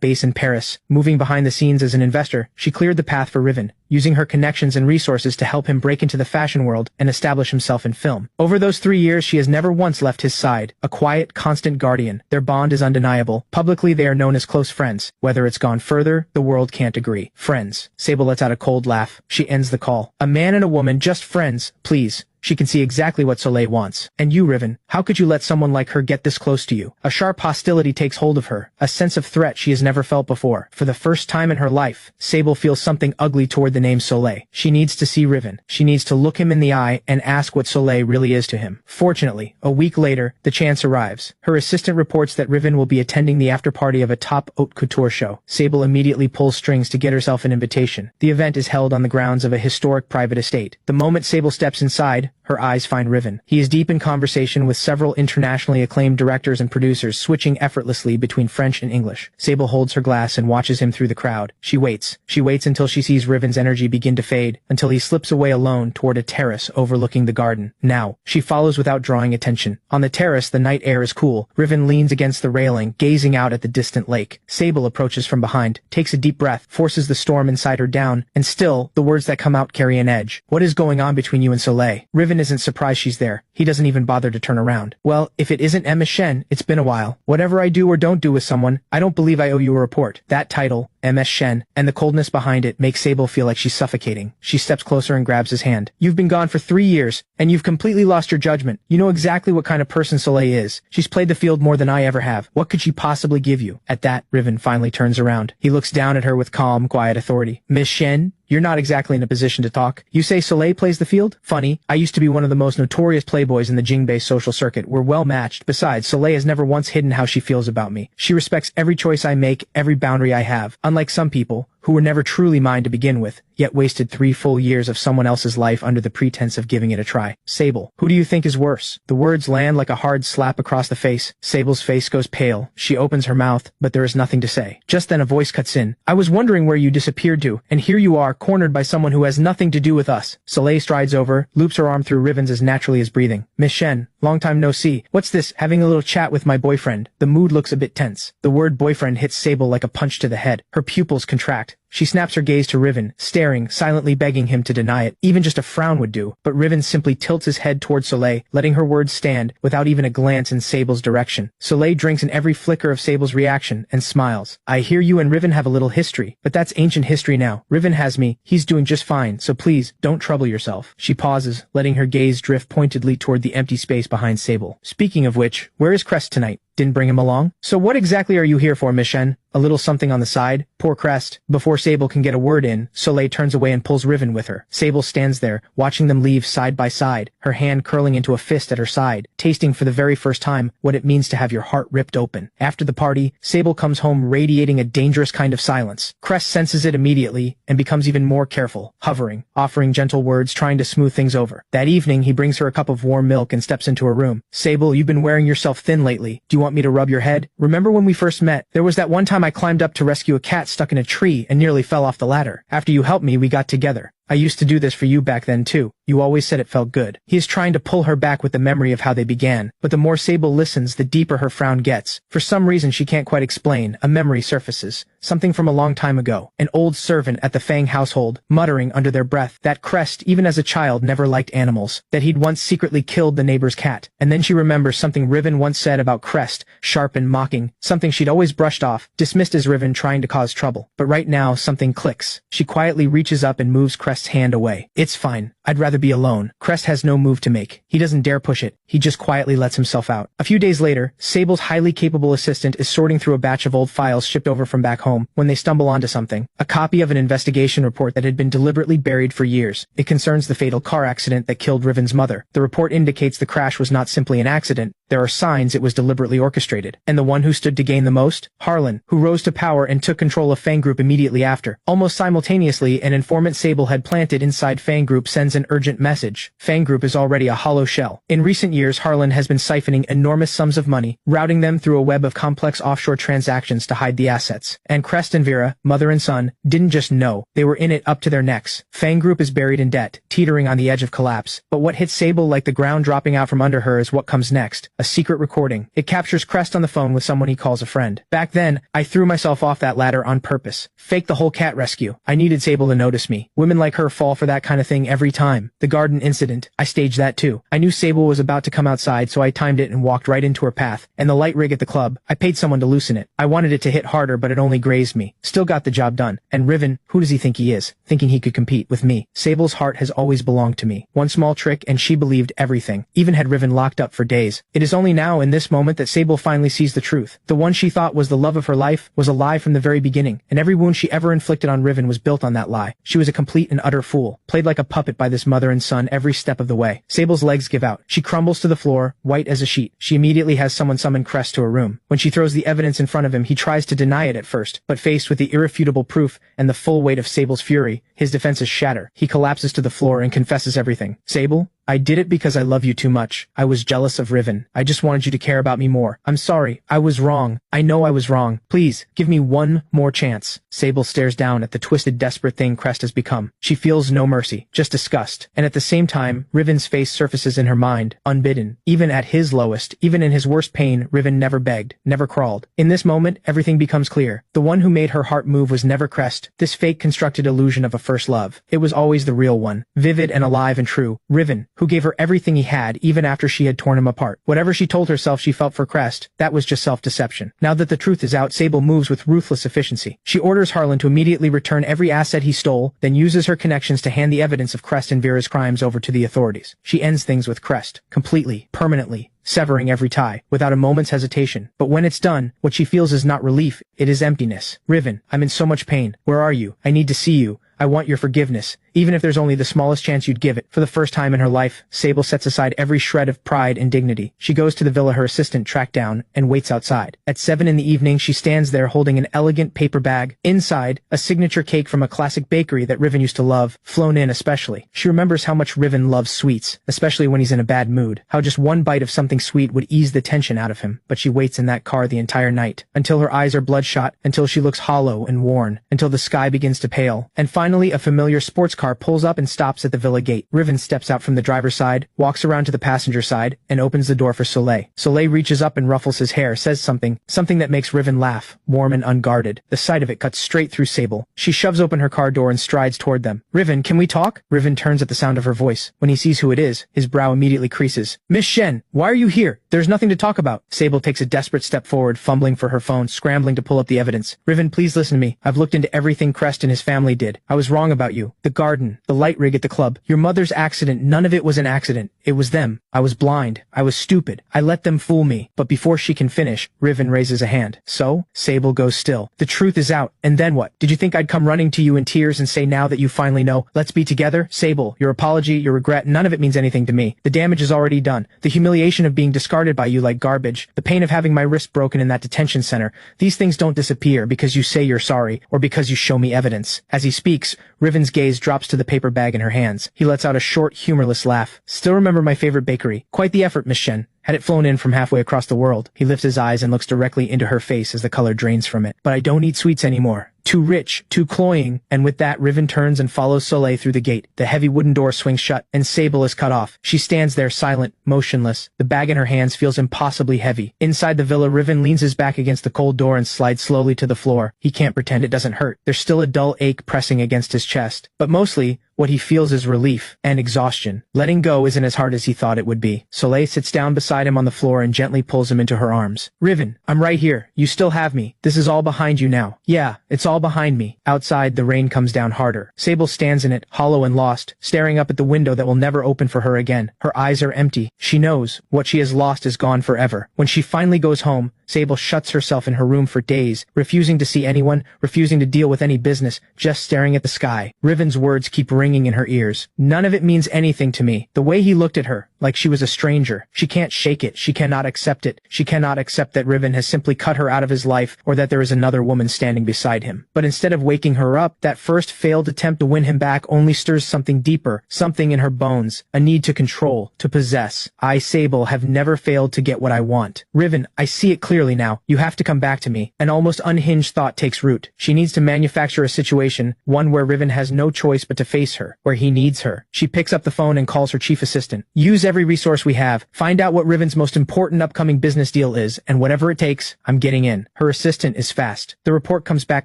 base in Paris. Moving behind the scenes as an investor, she cleared the path for Riven, using her connections and resources to help him break into the fashion world and establish himself in film. Over those 3 years, she has never once left his side, a quiet, constant guardian. Their bond is undeniable. Publicly, they are known as close friends. Whether it's gone further, the world can't agree. Friends. Sable lets out a cold laugh. She ends the call. A man and a woman, just friends, please. She can see exactly what Soleil wants. And you, Riven, how could you let someone like her get this close to you? A sharp hostility takes hold of her, a sense of threat she has never felt before. For the first time in her life, Sable feels something ugly toward the name Soleil. She needs to see Riven. She needs to look him in the eye and ask what Soleil really is to him. Fortunately, a week later, the chance arrives. Her assistant reports that Riven will be attending the after-party of a top haute couture show. Sable immediately pulls strings to get herself an invitation. The event is held on the grounds of a historic private estate. The moment Sable steps inside, her eyes find Riven. He is deep in conversation with several internationally acclaimed directors and producers, switching effortlessly between French and English. Sable holds her glass and watches him through the crowd. She waits. She waits until she sees Riven's energy begin to fade, until he slips away alone toward a terrace overlooking the garden. Now, she follows without drawing attention. On the terrace, the night air is cool. Riven leans against the railing, gazing out at the distant lake. Sable approaches from behind, takes a deep breath, forces the storm inside her down, and still, the words that come out carry an edge. What is going on between you and Soleil? Riven isn't surprised she's there. He doesn't even bother to turn around. Well, if it isn't Emma Shen, it's been a while. Whatever I do or don't do with someone, I don't believe I owe you a report. That title, MS Shen, and the coldness behind it makes Sable feel like she's suffocating. She steps closer and grabs his hand. You've been gone for 3 years, and you've completely lost your judgment. You know exactly what kind of person Soleil is. She's played the field more than I ever have. What could she possibly give you? At that, Riven finally turns around. He looks down at her with calm, quiet authority. Miss Shen? You're not exactly in a position to talk. You say Soleil plays the field? Funny. I used to be one of the most notorious playboys in the Jingbei social circuit. We're well matched. Besides, Soleil has never once hidden how she feels about me. She respects every choice I make, every boundary I have. Unlike some people, who were never truly mine to begin with, yet wasted 3 full years of someone else's life under the pretense of giving it a try. Sable, who do you think is worse? The words land like a hard slap across the face. Sable's face goes pale. She opens her mouth, but there is nothing to say. Just then a voice cuts in. I was wondering where you disappeared to, and here you are, cornered by someone who has nothing to do with us. Soleil strides over, loops her arm through Riven's as naturally as breathing. Miss Shen, long time no see. What's this, having a little chat with my boyfriend? The mood looks a bit tense. The word boyfriend hits Sable like a punch to the head. Her pupils contract. She snaps her gaze to Riven, staring, silently begging him to deny it. Even just a frown would do, but Riven simply tilts his head toward Soleil, letting her words stand, without even a glance in Sable's direction. Soleil drinks in every flicker of Sable's reaction, and smiles. I hear you and Riven have a little history, but that's ancient history now. Riven has me, he's doing just fine, so please, don't trouble yourself. She pauses, letting her gaze drift pointedly toward the empty space behind Sable. Speaking of which, where is Crest tonight? Didn't bring him along? So what exactly are you here for, Miss Shen? A little something on the side? Poor Crest. Before Sable can get a word in, Soleil turns away and pulls Riven with her. Sable stands there, watching them leave side by side, her hand curling into a fist at her side, tasting for the very first time what it means to have your heart ripped open. After the party, Sable comes home radiating a dangerous kind of silence. Crest senses it immediately and becomes even more careful, hovering, offering gentle words, trying to smooth things over. That evening, he brings her a cup of warm milk and steps into her room. Sable, you've been wearing yourself thin lately. Do you want me to rub your head? Remember when we first met? There was that one time I climbed up to rescue a cat stuck in a tree and nearly fell off the ladder. After you helped me, we got together. I used to do this for you back then too. You always said it felt good. He is trying to pull her back with the memory of how they began, but the more Sable listens, the deeper her frown gets. For some reason she can't quite explain, a memory surfaces. Something from a long time ago. An old servant at the Fang household, muttering under their breath that Crest, even as a child, never liked animals. That he'd once secretly killed the neighbor's cat. And then she remembers something Riven once said about Crest, sharp and mocking. Something she'd always brushed off, dismissed as Riven trying to cause trouble. But right now, something clicks. She quietly reaches up and moves Crest's hand away. It's fine. I'd rather be alone. Crest has no move to make. He doesn't dare push it. He just quietly lets himself out. A few days later, Sable's highly capable assistant is sorting through a batch of old files shipped over from back home when they stumble onto something. A copy of an investigation report that had been deliberately buried for years. It concerns the fatal car accident that killed Riven's mother. The report indicates the crash was not simply an accident. There are signs it was deliberately orchestrated. And the one who stood to gain the most? Harlan, who rose to power and took control of Fang Group immediately after. Almost simultaneously, an informant Sable had planted inside Fang Group sends an urgent message. Fang Group is already a hollow shell. In recent years, Harlan has been siphoning enormous sums of money, routing them through a web of complex offshore transactions to hide the assets. And Crest and Vera, mother and son, didn't just know. They were in it up to their necks. Fang Group is buried in debt, teetering on the edge of collapse. But what hits Sable like the ground dropping out from under her is what comes next. A secret recording. It captures Crest on the phone with someone he calls a friend. Back then, I threw myself off that ladder on purpose. Faked the whole cat rescue. I needed Sable to notice me. Women like her fall for that kind of thing every time. The garden incident. I staged that too. I knew Sable was about to come outside, so I timed it and walked right into her path. And the light rig at the club. I paid someone to loosen it. I wanted it to hit harder, but it only grazed me. Still got the job done. And Riven, who does he think he is? Thinking he could compete with me. Sable's heart has always belonged to me. One small trick and she believed everything. Even had Riven locked up for days. It is only now in this moment that Sable finally sees the truth. The one she thought was the love of her life was a lie from the very beginning, and every wound she ever inflicted on Riven was built on that lie. She was a complete and utter fool, played like a puppet by this mother and son every step of the way. Sable's legs give out. She crumbles to the floor, white as a sheet. She immediately has someone summon Crest to her room. When she throws the evidence in front of him, he tries to deny it at first, but faced with the irrefutable proof and the full weight of Sable's fury, his defenses shatter. He collapses to the floor and confesses everything. Sable? I did it because I love you too much. I was jealous of Riven. I just wanted you to care about me more. I'm sorry. I was wrong. I know I was wrong. Please, give me one more chance. Sable stares down at the twisted, desperate thing Crest has become. She feels no mercy, just disgust. And at the same time, Riven's face surfaces in her mind, unbidden. Even at his lowest, even in his worst pain, Riven never begged, never crawled. In this moment, everything becomes clear. The one who made her heart move was never Crest, this fake constructed illusion of a first love. It was always the real one, vivid and alive and true. Riven, who gave her everything he had even after she had torn him apart. Whatever she told herself she felt for Crest, that was just self-deception. Now that the truth is out, Sable moves with ruthless efficiency. She orders Harlan to immediately return every asset he stole, then uses her connections to hand the evidence of Crest and Vera's crimes over to the authorities. She ends things with Crest, completely, permanently, severing every tie, without a moment's hesitation. But when it's done, what she feels is not relief, it is emptiness. Riven, I'm in so much pain. Where are you? I need to see you. I want your forgiveness, even if there's only the smallest chance you'd give it. For the first time in her life, Sable sets aside every shred of pride and dignity. She goes to the villa her assistant tracked down and waits outside. At 7 in the evening, she stands there holding an elegant paper bag. Inside, a signature cake from a classic bakery that Riven used to love, flown in especially. She remembers how much Riven loves sweets, especially when he's in a bad mood. How just one bite of something sweet would ease the tension out of him. But she waits in that car the entire night, until her eyes are bloodshot, until she looks hollow and worn, until the sky begins to pale, and finally a familiar sports car pulls up and stops at the villa gate. Riven steps out from the driver's side, walks around to the passenger side, and opens the door for Soleil. Soleil reaches up and ruffles his hair, says something that makes Riven laugh, warm and unguarded. The sight of it cuts straight through Sable. She shoves open her car door and strides toward them. Riven, can we talk? Riven turns at the sound of her voice. When he sees who it is, his brow immediately creases. Miss Shen, why are you here? There's nothing to talk about. Sable takes a desperate step forward, fumbling for her phone, scrambling to pull up the evidence. Riven, please listen to me. I've looked into everything Crest and his family did. I was wrong about you. The garden, the light rig at the club, your mother's accident, none of it was an accident. It was them. I was blind. I was stupid. I let them fool me. But before she can finish, Riven raises a hand. So? Sable goes still. The truth is out. And then what? Did you think I'd come running to you in tears and say now that you finally know, let's be together? Sable, your apology, your regret, none of it means anything to me. The damage is already done. The humiliation of being discarded by you like garbage. The pain of having my wrist broken in that detention center. These things don't disappear because you say you're sorry or because you show me evidence. As he speaks, Riven's gaze drops to the paper bag in her hands. He lets out a short, humorless laugh. Still remember my favorite bakery. Quite the effort, Miss Shen. Had it flown in from halfway across the world. He lifts his eyes and looks directly into her face as the color drains from it. But I don't eat sweets anymore. Too rich, too cloying, and with that, Riven turns and follows Soleil through the gate. The heavy wooden door swings shut, and Sable is cut off. She stands there silent, motionless. The bag in her hands feels impossibly heavy. Inside the villa, Riven leans his back against the cold door and slides slowly to the floor. He can't pretend it doesn't hurt. There's still a dull ache pressing against his chest. But mostly, what he feels is relief and exhaustion. Letting go isn't as hard as he thought it would be. Soleil sits down beside him on the floor and gently pulls him into her arms. Riven, I'm right here. You still have me. This is all behind you now. Yeah, it's all behind me. Outside, the rain comes down harder. Sable stands in it, hollow and lost, staring up at the window that will never open for her again. Her eyes are empty. She knows what she has lost is gone forever. When she finally goes home, Sable shuts herself in her room for days, refusing to see anyone, refusing to deal with any business, just staring at the sky. Riven's words keep ringing in her ears. None of it means anything to me. The way he looked at her, like she was a stranger. She can't shake it. She cannot accept it. She cannot accept that Riven has simply cut her out of his life or that there is another woman standing beside him. But instead of waking her up, that first failed attempt to win him back only stirs something deeper, something in her bones, a need to control, to possess. I, Sable, have never failed to get what I want. Riven, I see it clearly now. You have to come back to me. An almost unhinged thought takes root. She needs to manufacture a situation, one where Riven has no choice but to face her, where he needs her. She picks up the phone and calls her chief assistant. Use every resource we have. Find out what Riven's most important upcoming business deal is, and whatever it takes, I'm getting in. Her assistant is fast. The report comes back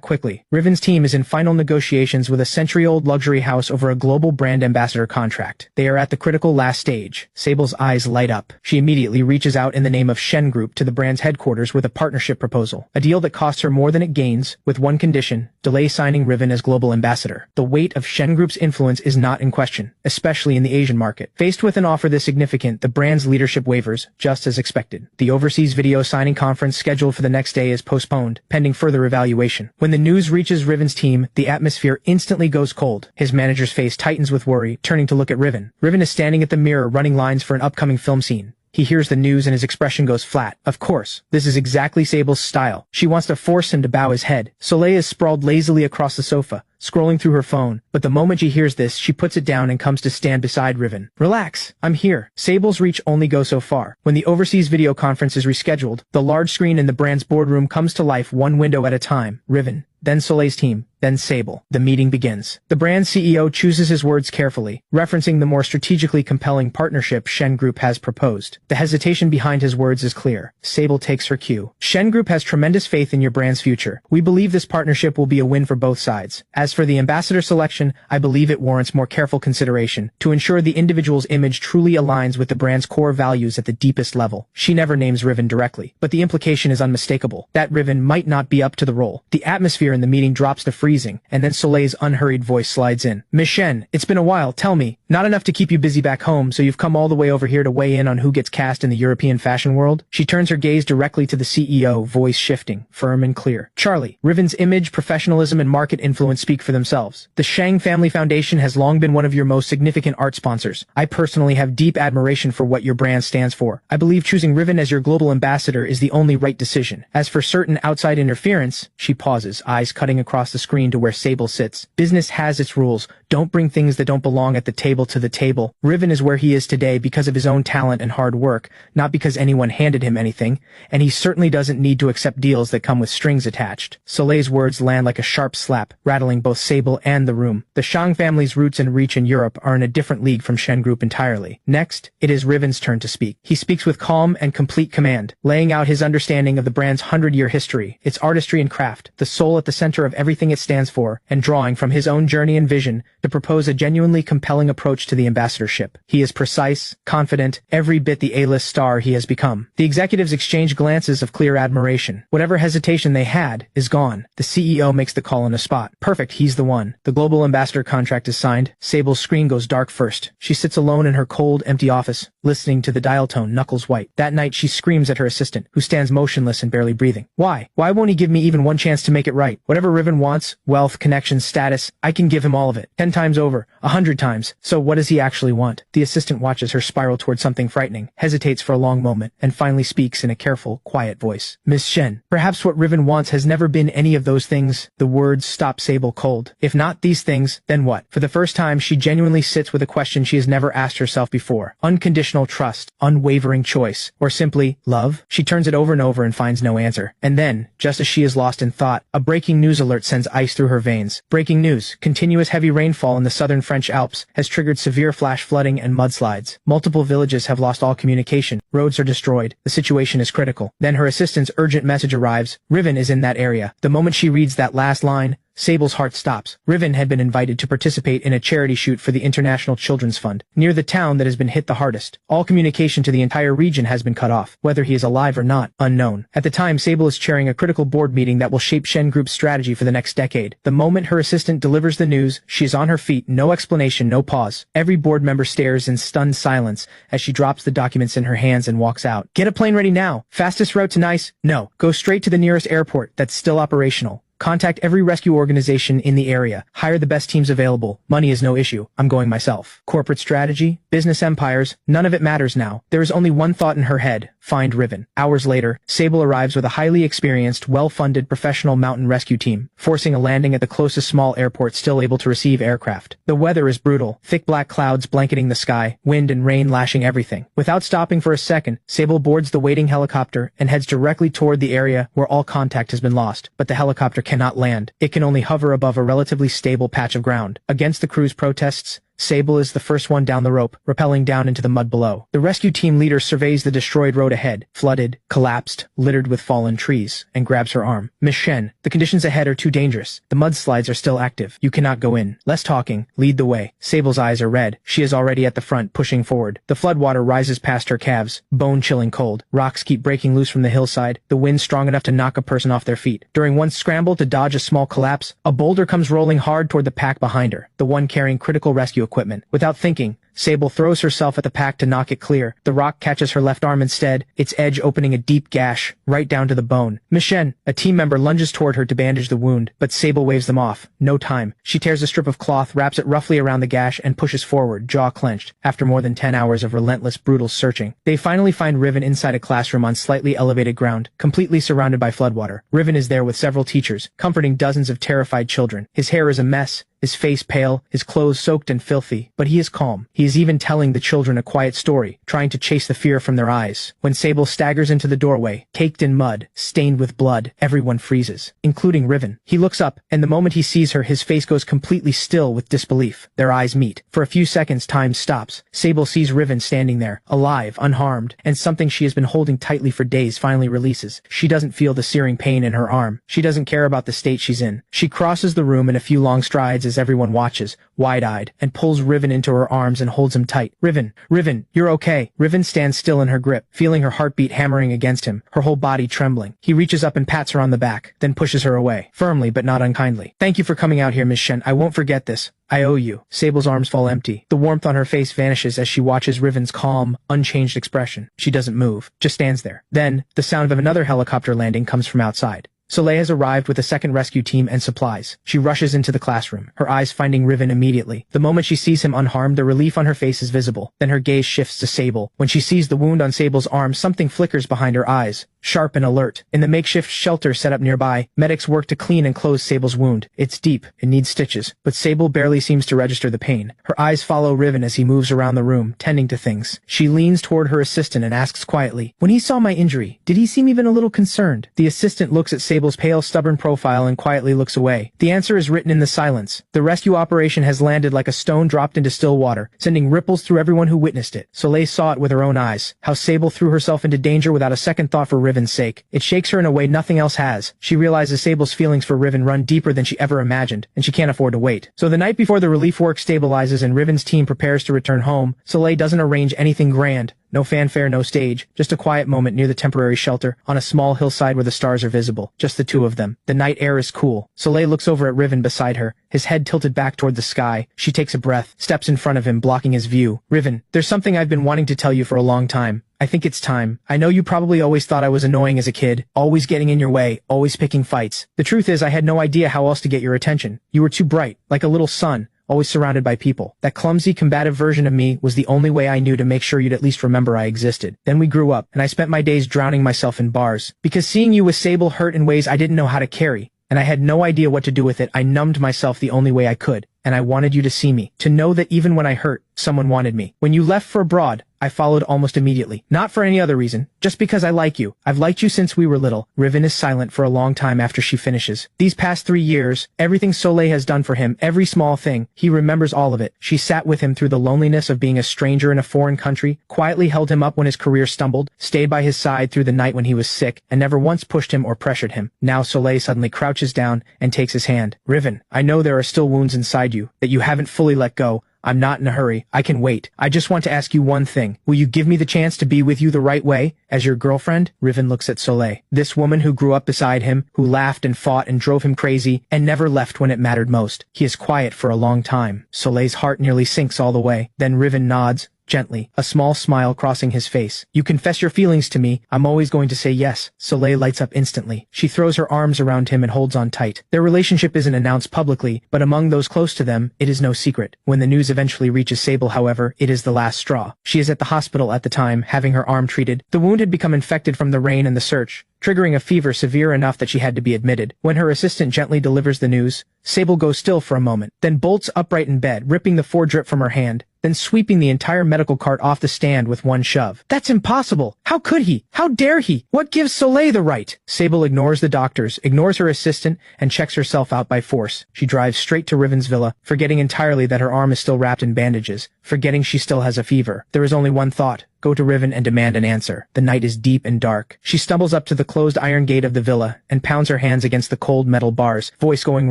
quickly. Riven's team is in final negotiations with a century-old luxury house over a global brand ambassador contract. They are at the critical last stage. Sable's eyes light up. She immediately reaches out in the name of Shen Group to the brand's headquarters with a partnership proposal. A deal that costs her more than it gains, with one condition: delay signing Riven as global ambassador. The weight of Shen Group's influence is not in question, especially in the Asian market. Faced with an offer this significant, the brand's leadership wavers, just as expected. The overseas video signing conference scheduled for the next day is postponed, pending further evaluation. When the news reaches Riven's team, the atmosphere instantly goes cold. His manager's face tightens with worry, turning to look at Riven. Riven is standing at the mirror running lines for an upcoming film scene. He hears the news and his expression goes flat. Of course, this is exactly Sable's style. She wants to force him to bow his head. Soleil is sprawled lazily across the sofa, scrolling through her phone, but the moment she hears this, she puts it down and comes to stand beside Riven. Relax, I'm here. Sable's reach only goes so far. When the overseas video conference is rescheduled, the large screen in the brand's boardroom comes to life one window at a time. Riven, then Soleil's team, then Sable. The meeting begins. The brand CEO chooses his words carefully, referencing the more strategically compelling partnership Shen Group has proposed. The hesitation behind his words is clear. Sable takes her cue. Shen Group has tremendous faith in your brand's future. We believe this partnership will be a win for both sides. As for the ambassador selection, I believe it warrants more careful consideration to ensure the individual's image truly aligns with the brand's core values at the deepest level. She never names Riven directly, but the implication is unmistakable, that Riven might not be up to the role. The atmosphere in the meeting drops to freezing, and then Soleil's unhurried voice slides in. Miss Shen, it's been a while, tell me. Not enough to keep you busy back home, so you've come all the way over here to weigh in on who gets cast in the European fashion world? She turns her gaze directly to the CEO, voice shifting, firm and clear. Charlie, Riven's image, professionalism, and market influence speak for themselves. The Shang Family Foundation has long been one of your most significant art sponsors. I personally have deep admiration for what your brand stands for. I believe choosing Riven as your global ambassador is the only right decision. As for certain outside interference, she pauses, eyes cutting across the screen to where Sable sits. Business has its rules. Don't bring things that don't belong at the table to the table. Riven is where he is today because of his own talent and hard work, not because anyone handed him anything, and he certainly doesn't need to accept deals that come with strings attached. Soleil's words land like a sharp slap, rattling both Sable and the room. The Shang family's roots and reach in Europe are in a different league from Shen Group entirely. Next, it is Riven's turn to speak. He speaks with calm and complete command, laying out his understanding of the brand's 100-year history, its artistry and craft, the soul at the center of everything it stands for, and drawing from his own journey and vision to propose a genuinely compelling approach approach to the ambassadorship. He is precise, confident, every bit the A-list star he has become. The executives exchange glances of clear admiration. Whatever hesitation they had is gone. The CEO makes the call on the spot. Perfect, he's the one. The global ambassador contract is signed. Sable's screen goes dark first. She sits alone in her cold, empty office, listening to the dial tone, knuckles white. That night she screams at her assistant, who stands motionless and barely breathing. Why? Why won't he give me even one chance to make it right? Whatever Riven wants, wealth, connections, status, I can give him all of it. 10 times over, 100 times. So what does he actually want? The assistant watches her spiral toward something frightening, hesitates for a long moment, and finally speaks in a careful, quiet voice. Miss Shen, perhaps what Riven wants has never been any of those things. The words stop Sable cold. If not these things, then what? For the first time, she genuinely sits with a question she has never asked herself before. Unconditional trust, unwavering choice, or simply, love? She turns it over and over and finds no answer. And then, just as she is lost in thought, a breaking news alert sends ice through her veins. Breaking news. Continuous heavy rainfall in the southern French Alps has triggered severe flash flooding and mudslides. Multiple villages have lost all communication. Roads are destroyed. The situation is critical. Then her assistant's urgent message arrives. Riven is in that area. The moment she reads that last line, Sable's heart stops. Riven had been invited to participate in a charity shoot for the International Children's Fund, near the town that has been hit the hardest. All communication to the entire region has been cut off. Whether he is alive or not, unknown. At the time, Sable is chairing a critical board meeting that will shape Shen Group's strategy for the next decade. The moment her assistant delivers the news, she is on her feet, no explanation, no pause. Every board member stares in stunned silence as she drops the documents in her hands and walks out. Get a plane ready now. Fastest route to Nice? No. Go straight to the nearest airport that's still operational. Contact every rescue organization in the area. Hire the best teams available. Money is no issue. I'm going myself. Corporate strategy, business empires, none of it matters now. There is only one thought in her head. Find Riven. Hours later, Sable arrives with a highly experienced, well-funded professional mountain rescue team, forcing a landing at the closest small airport still able to receive aircraft. The weather is brutal. Thick black clouds blanketing the sky, wind and rain lashing everything. Without stopping for a second, Sable boards the waiting helicopter and heads directly toward the area where all contact has been lost. But the helicopter cannot land. It can only hover above a relatively stable patch of ground. Against the crew's protests, Sable is the first one down the rope, rappelling down into the mud below. The rescue team leader surveys the destroyed road ahead, flooded, collapsed, littered with fallen trees, and grabs her arm. Miss Shen, the conditions ahead are too dangerous. The mudslides are still active. You cannot go in. Less talking. Lead the way. Sable's eyes are red. She is already at the front, pushing forward. The floodwater rises past her calves, bone-chilling cold. Rocks keep breaking loose from the hillside, the wind strong enough to knock a person off their feet. During one scramble to dodge a small collapse, a boulder comes rolling hard toward the pack behind her, the one carrying critical rescue equipment. Without thinking, Sable throws herself at the pack to knock it clear. The rock catches her left arm instead, its edge opening a deep gash, right down to the bone. Miss Shen, a team member lunges toward her to bandage the wound, but Sable waves them off. No time. She tears a strip of cloth, wraps it roughly around the gash, and pushes forward, jaw clenched, after more than 10 hours of relentless, brutal searching. They finally find Riven inside a classroom on slightly elevated ground, completely surrounded by floodwater. Riven is there with several teachers, comforting dozens of terrified children. His hair is a mess, his face pale, his clothes soaked and filthy, but he is calm. He is even telling the children a quiet story, trying to chase the fear from their eyes. When Sable staggers into the doorway, caked in mud, stained with blood, everyone freezes, including Riven. He looks up, and the moment he sees her, his face goes completely still with disbelief. Their eyes meet. For a few seconds, time stops. Sable sees Riven standing there, alive, unharmed, and something she has been holding tightly for days finally releases. She doesn't feel the searing pain in her arm. She doesn't care about the state she's in. She crosses the room in a few long strides as everyone watches, wide-eyed, and pulls Riven into her arms and holds him tight. Riven, you're okay. Riven stands still in her grip, feeling her heartbeat hammering against him, her whole body trembling. He reaches up and pats her on the back, then pushes her away, firmly but not unkindly. Thank you for coming out here, Miss Shen. I won't forget this. I owe you. Sable's arms fall empty. The warmth on her face vanishes as she watches Riven's calm, unchanged expression. She doesn't move, just stands there. Then, the sound of another helicopter landing comes from outside. Soleil has arrived with a second rescue team and supplies. She rushes into the classroom, her eyes finding Riven immediately. The moment she sees him unharmed, the relief on her face is visible. Then her gaze shifts to Sable. When she sees the wound on Sable's arm, something flickers behind her eyes, sharp and alert. In the makeshift shelter set up nearby, medics work to clean and close Sable's wound. It's deep, it needs stitches, but Sable barely seems to register the pain. Her eyes follow Riven as he moves around the room, tending to things. She leans toward her assistant and asks quietly, "When he saw my injury, did he seem even a little concerned?" The assistant looks at Sable Sable's pale, stubborn profile and quietly looks away. The answer is written in the silence. The rescue operation has landed like a stone dropped into still water, sending ripples through everyone who witnessed it. Soleil saw it with her own eyes, how Sable threw herself into danger without a second thought for Riven's sake. It shakes her in a way nothing else has. She realizes Sable's feelings for Riven run deeper than she ever imagined, and she can't afford to wait. So the night before the relief work stabilizes and Riven's team prepares to return home, Soleil doesn't arrange anything grand. No fanfare, no stage, just a quiet moment near the temporary shelter, on a small hillside where the stars are visible. Just the two of them. The night air is cool. Soleil looks over at Riven beside her, his head tilted back toward the sky. She takes a breath, steps in front of him, blocking his view. Riven, there's something I've been wanting to tell you for a long time. I think it's time. I know you probably always thought I was annoying as a kid, always getting in your way, always picking fights. The truth is I had no idea how else to get your attention. You were too bright, like a little sun, always surrounded by people. That clumsy, combative version of me was the only way I knew to make sure you'd at least remember I existed. Then we grew up, and I spent my days drowning myself in bars. Because seeing you with Sable hurt in ways I didn't know how to carry, and I had no idea what to do with it. I numbed myself the only way I could, and I wanted you to see me, to know that even when I hurt, someone wanted me. When you left for abroad, I followed almost immediately. Not for any other reason, just because I like you. I've liked you since we were little. Riven is silent for a long time after she finishes. These past 3 years, everything Soleil has done for him, every small thing, he remembers all of it. She sat with him through the loneliness of being a stranger in a foreign country, quietly held him up when his career stumbled, stayed by his side through the night when he was sick, and never once pushed him or pressured him. Now Soleil suddenly crouches down and takes his hand. Riven, I know there are still wounds inside you, that you haven't fully let go. I'm not in a hurry. I can wait. I just want to ask you one thing. Will you give me the chance to be with you the right way, as your girlfriend? Riven looks at Soleil. This woman who grew up beside him, who laughed and fought and drove him crazy, and never left when it mattered most. He is quiet for a long time. Soleil's heart nearly sinks all the way. Then Riven nods, gently, a small smile crossing his face. You confess your feelings to me, I'm always going to say yes. Soleil lights up instantly. She throws her arms around him and holds on tight. Their relationship isn't announced publicly, but among those close to them, it is no secret. When the news eventually reaches Sable, however, it is the last straw. She is at the hospital at the time, having her arm treated. The wound had become infected from the rain and the search, triggering a fever severe enough that she had to be admitted. When her assistant gently delivers the news, Sable goes still for a moment, then bolts upright in bed, ripping the foredrip from her hand, then sweeping the entire medical cart off the stand with one shove. That's impossible! How could he? How dare he? What gives Soleil the right? Sable ignores the doctors, ignores her assistant, and checks herself out by force. She drives straight to Riven's villa, forgetting entirely that her arm is still wrapped in bandages, forgetting she still has a fever. There is only one thought. Go to Riven and demand an answer. The night is deep and dark. She stumbles up to the closed iron gate of the villa and pounds her hands against the cold metal bars, voice going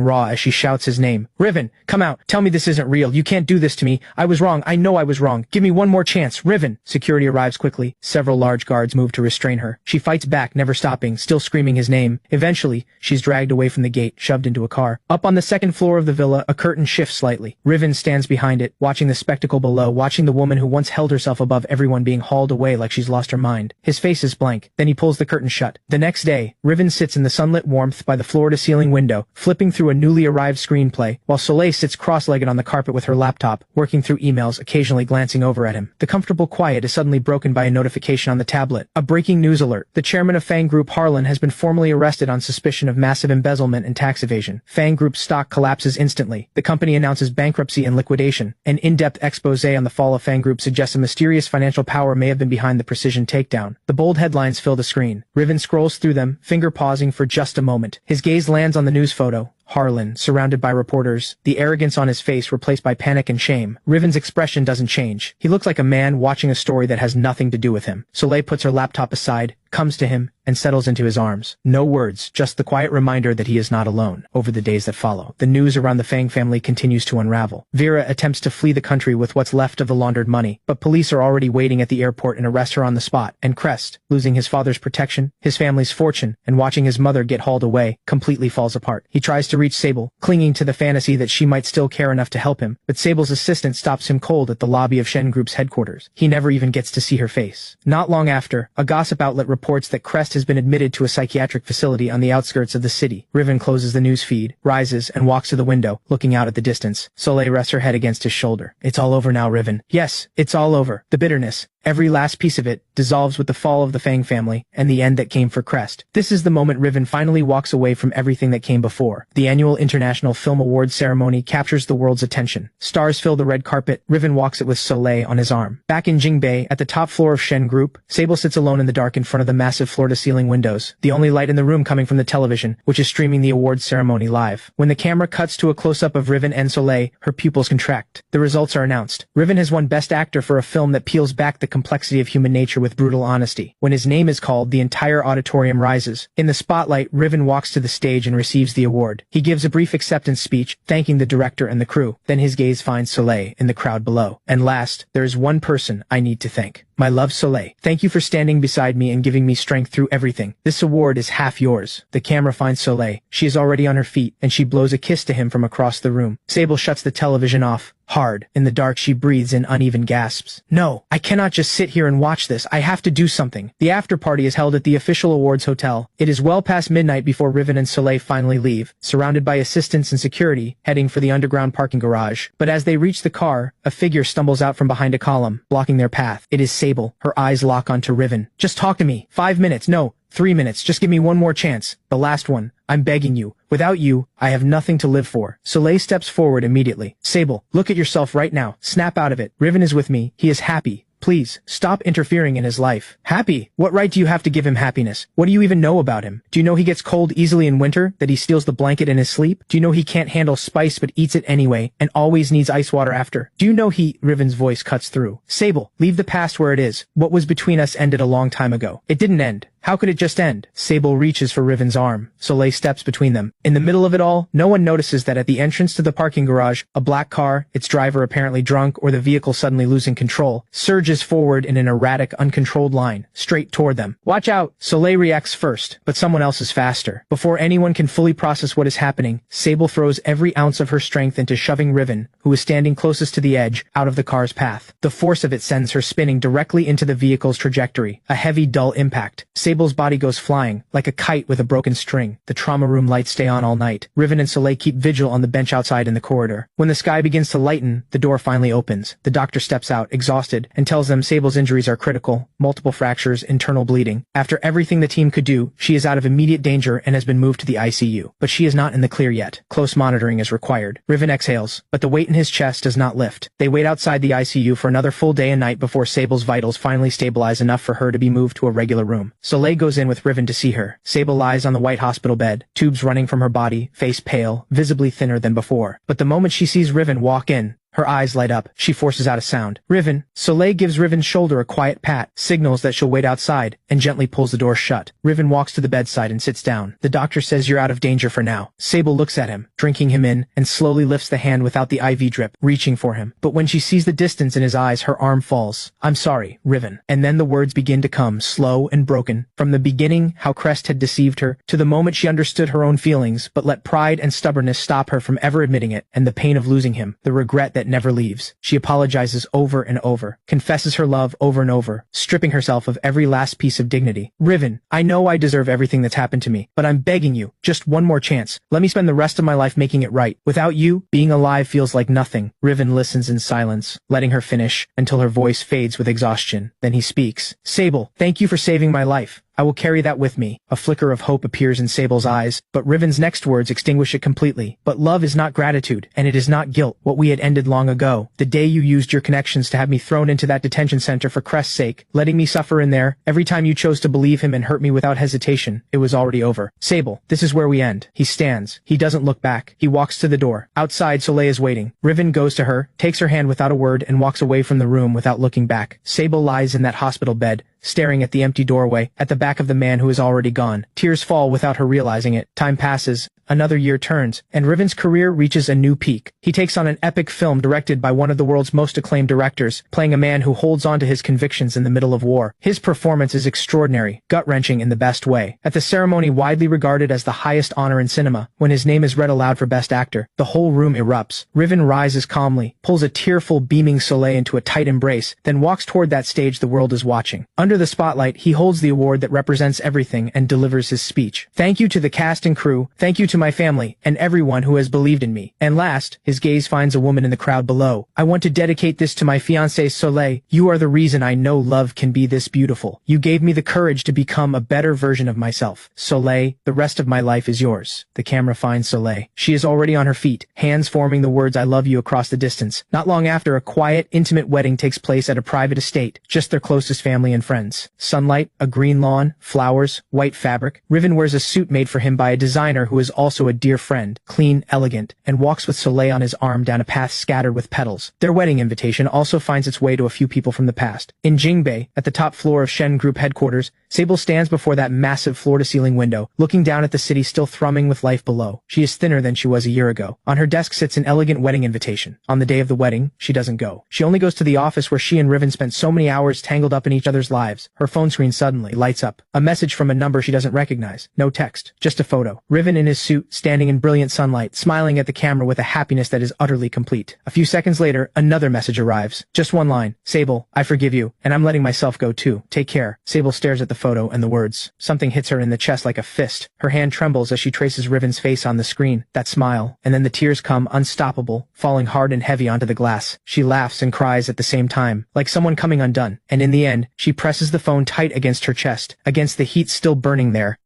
raw as she shouts his name. Riven, come out. Tell me this isn't real. You can't do this to me. I was wrong. I know I was wrong. Give me one more chance. Riven. Security arrives quickly. Several large guards move to restrain her. She fights back, never stopping, still screaming his name. Eventually, she's dragged away from the gate, shoved into a car. Up on the second floor of the villa, a curtain shifts slightly. Riven stands behind it, watching the spectacle below, watching the woman who once held herself above everyone being hauled away like she's lost her mind. His face is blank. Then he pulls the curtain shut. The next day, Riven sits in the sunlit warmth by the floor-to-ceiling window, flipping through a newly arrived screenplay, while Soleil sits cross-legged on the carpet with her laptop, working through emails, occasionally glancing over at him. The comfortable quiet is suddenly broken by a notification on the tablet. A breaking news alert. The chairman of Fang Group, Harlan, has been formally arrested on suspicion of massive embezzlement and tax evasion. Fang Group's stock collapses instantly. The company announces bankruptcy and liquidation. An in-depth expose on the fall of Fang Group suggests a mysterious financial power may have been behind the precision takedown. The bold headlines fill the screen. Riven scrolls through them, finger pausing for just a moment. His gaze lands on the news photo. Harlan, surrounded by reporters, the arrogance on his face replaced by panic and shame. Riven's expression doesn't change. He looks like a man watching a story that has nothing to do with him. Soleil puts her laptop aside, comes to him, and settles into his arms. No words, just the quiet reminder that he is not alone. Over the days that follow, the news around the Fang family continues to unravel. Vera attempts to flee the country with what's left of the laundered money, but police are already waiting at the airport and arrest her on the spot. And Crest, losing his father's protection, his family's fortune, and watching his mother get hauled away, completely falls apart. He tries to reach Sable, clinging to the fantasy that she might still care enough to help him, but Sable's assistant stops him cold at the lobby of Shen Group's headquarters. He never even gets to see her face. Not long after, a gossip outlet reports that Crest has been admitted to a psychiatric facility on the outskirts of the city. Riven closes the news feed, rises, and walks to the window, looking out at the distance. Soleil rests her head against his shoulder. It's all over now, Riven. Yes, it's all over. The bitterness, Every last piece of it dissolves with the fall of the Fang family and the end that came for Crest. This is the moment Riven finally walks away from everything that came before. The annual International Film Awards ceremony captures the world's attention. Stars fill the red carpet. Riven walks it with Soleil on his arm. Back in Jingbei, at the top floor of Shen Group, Sable sits alone in the dark in front of the massive floor-to-ceiling windows, the only light in the room coming from the television, which is streaming the awards ceremony live. When the camera cuts to a close-up of Riven and Soleil, her pupils contract. The results are announced. Riven has won Best Actor for a film that peels back the complexity of human nature with brutal honesty. When his name is called, the entire auditorium rises. In the spotlight, Riven walks to the stage and receives the award. He gives a brief acceptance speech, thanking the director and the crew. Then his gaze finds Soleil in the crowd below. And last, there is one person I need to thank. My love, Soleil. Thank you for standing beside me and giving me strength through everything. This award is half yours. The camera finds Soleil. She is already on her feet, and she blows a kiss to him from across the room. Sable shuts the television off. Hard. In the dark, she breathes in uneven gasps. No, I cannot just sit here and watch this. I have to do something. The after party is held at the official awards hotel. It is well past midnight before Riven and Soleil finally leave, surrounded by assistants and security, heading for the underground parking garage. But as they reach the car, a figure stumbles out from behind a column, blocking their path. It is Sable. Her eyes lock onto Riven. Just talk to me. 5 minutes. No, 3 minutes. Just give me one more chance. The last one. I'm begging you. Without you, I have nothing to live for. Soleil steps forward immediately. Sable, look at yourself right now. Snap out of it. Riven is with me. He is happy. Please, stop interfering in his life. Happy? What right do you have to give him happiness? What do you even know about him? Do you know he gets cold easily in winter, that he steals the blanket in his sleep? Do you know he can't handle spice but eats it anyway, and always needs ice water after? Do you know Riven's voice cuts through. Sable, leave the past where it is. What was between us ended a long time ago. It didn't end. How could it just end? Sable reaches for Riven's arm. Soleil steps between them. In the middle of it all, no one notices that at the entrance to the parking garage, a black car, its driver apparently drunk or the vehicle suddenly losing control, surges forward in an erratic, uncontrolled line, straight toward them. Watch out! Soleil reacts first, but someone else is faster. Before anyone can fully process what is happening, Sable throws every ounce of her strength into shoving Riven, who is standing closest to the edge, out of the car's path. The force of it sends her spinning directly into the vehicle's trajectory, a heavy, dull impact. Sable's body goes flying, like a kite with a broken string. The trauma room lights stay on all night. Riven and Soleil keep vigil on the bench outside in the corridor. When the sky begins to lighten, the door finally opens. The doctor steps out, exhausted, and tells them Sable's injuries are critical, multiple fractures, internal bleeding. After everything the team could do, she is out of immediate danger and has been moved to the ICU. But she is not in the clear yet. Close monitoring is required. Riven exhales, but the weight in his chest does not lift. They wait outside the ICU for another full day and night before Sable's vitals finally stabilize enough for her to be moved to a regular room. Soleil goes in with Riven to see her. Sable lies on the white hospital bed, tubes running from her body, face pale, visibly thinner than before. But the moment she sees Riven walk in, her eyes light up. She forces out a sound. Riven. Soleil gives Riven's shoulder a quiet pat, signals that she'll wait outside, and gently pulls the door shut. Riven walks to the bedside and sits down. The doctor says you're out of danger for now. Sable looks at him, drinking him in, and slowly lifts the hand without the IV drip, reaching for him. But when she sees the distance in his eyes, her arm falls. I'm sorry, Riven. And then the words begin to come, slow and broken. From the beginning, how Crest had deceived her, to the moment she understood her own feelings, but let pride and stubbornness stop her from ever admitting it, and the pain of losing him, the regret that never leaves. She apologizes over and over, confesses her love over and over, stripping herself of every last piece of dignity. Riven, I know I deserve everything that's happened to me, but I'm begging you, just one more chance. Let me spend the rest of my life making it right. Without you, being alive feels like nothing. Riven listens in silence, letting her finish, until her voice fades with exhaustion. Then he speaks. Sable, thank you for saving my life. I will carry that with me. A flicker of hope appears in Sable's eyes, but Riven's next words extinguish it completely. But love is not gratitude, and it is not guilt. What we had ended long ago. The day you used your connections to have me thrown into that detention center for Crest's sake, letting me suffer in there, every time you chose to believe him and hurt me without hesitation, it was already over. Sable, this is where we end. He stands. He doesn't look back. He walks to the door. Outside, Soleil is waiting. Riven goes to her, takes her hand without a word, and walks away from the room without looking back. Sable lies in that hospital bed, staring at the empty doorway, at the back of the man who is already gone. Tears fall without her realizing it. Time passes. Another year turns, and Riven's career reaches a new peak. He takes on an epic film directed by one of the world's most acclaimed directors, playing a man who holds on to his convictions in the middle of war. His performance is extraordinary, gut-wrenching in the best way. At the ceremony widely regarded as the highest honor in cinema, when his name is read aloud for Best Actor, the whole room erupts. Riven rises calmly, pulls a tearful, beaming Soleil into a tight embrace, then walks toward that stage the world is watching. Under Under the spotlight, he holds the award that represents everything and delivers his speech. Thank you to the cast and crew, thank you to my family, and everyone who has believed in me. And last, his gaze finds a woman in the crowd below. I want to dedicate this to my fiancée Soleil. You are the reason I know love can be this beautiful. You gave me the courage to become a better version of myself. Soleil, the rest of my life is yours. The camera finds Soleil. She is already on her feet, hands forming the words I love you across the distance. Not long after, a quiet, intimate wedding takes place at a private estate, just their closest family and friends. Sunlight, a green lawn, flowers, white fabric. Riven wears a suit made for him by a designer who is also a dear friend, clean, elegant, and walks with Soleil on his arm down a path scattered with petals. Their wedding invitation also finds its way to a few people from the past. In Jingbei, at the top floor of Shen Group headquarters, Sable stands before that massive floor-to-ceiling window, looking down at the city still thrumming with life below. She is thinner than she was a year ago. On her desk sits an elegant wedding invitation. On the day of the wedding, she doesn't go. She only goes to the office where she and Riven spent so many hours tangled up in each other's lives. Her phone screen suddenly lights up. A message from a number she doesn't recognize. No text. Just a photo. Riven in his suit, standing in brilliant sunlight, smiling at the camera with a happiness that is utterly complete. A few seconds later, another message arrives. Just one line. Sable, I forgive you, and I'm letting myself go too. Take care. Sable stares at the photo and the words. Something hits her in the chest like a fist. Her hand trembles as she traces Riven's face on the screen. That smile. And then the tears come, unstoppable, falling hard and heavy onto the glass. She laughs and cries at the same time, like someone coming undone. And in the end, she presses the phone tight against her chest, against the heat still burning there.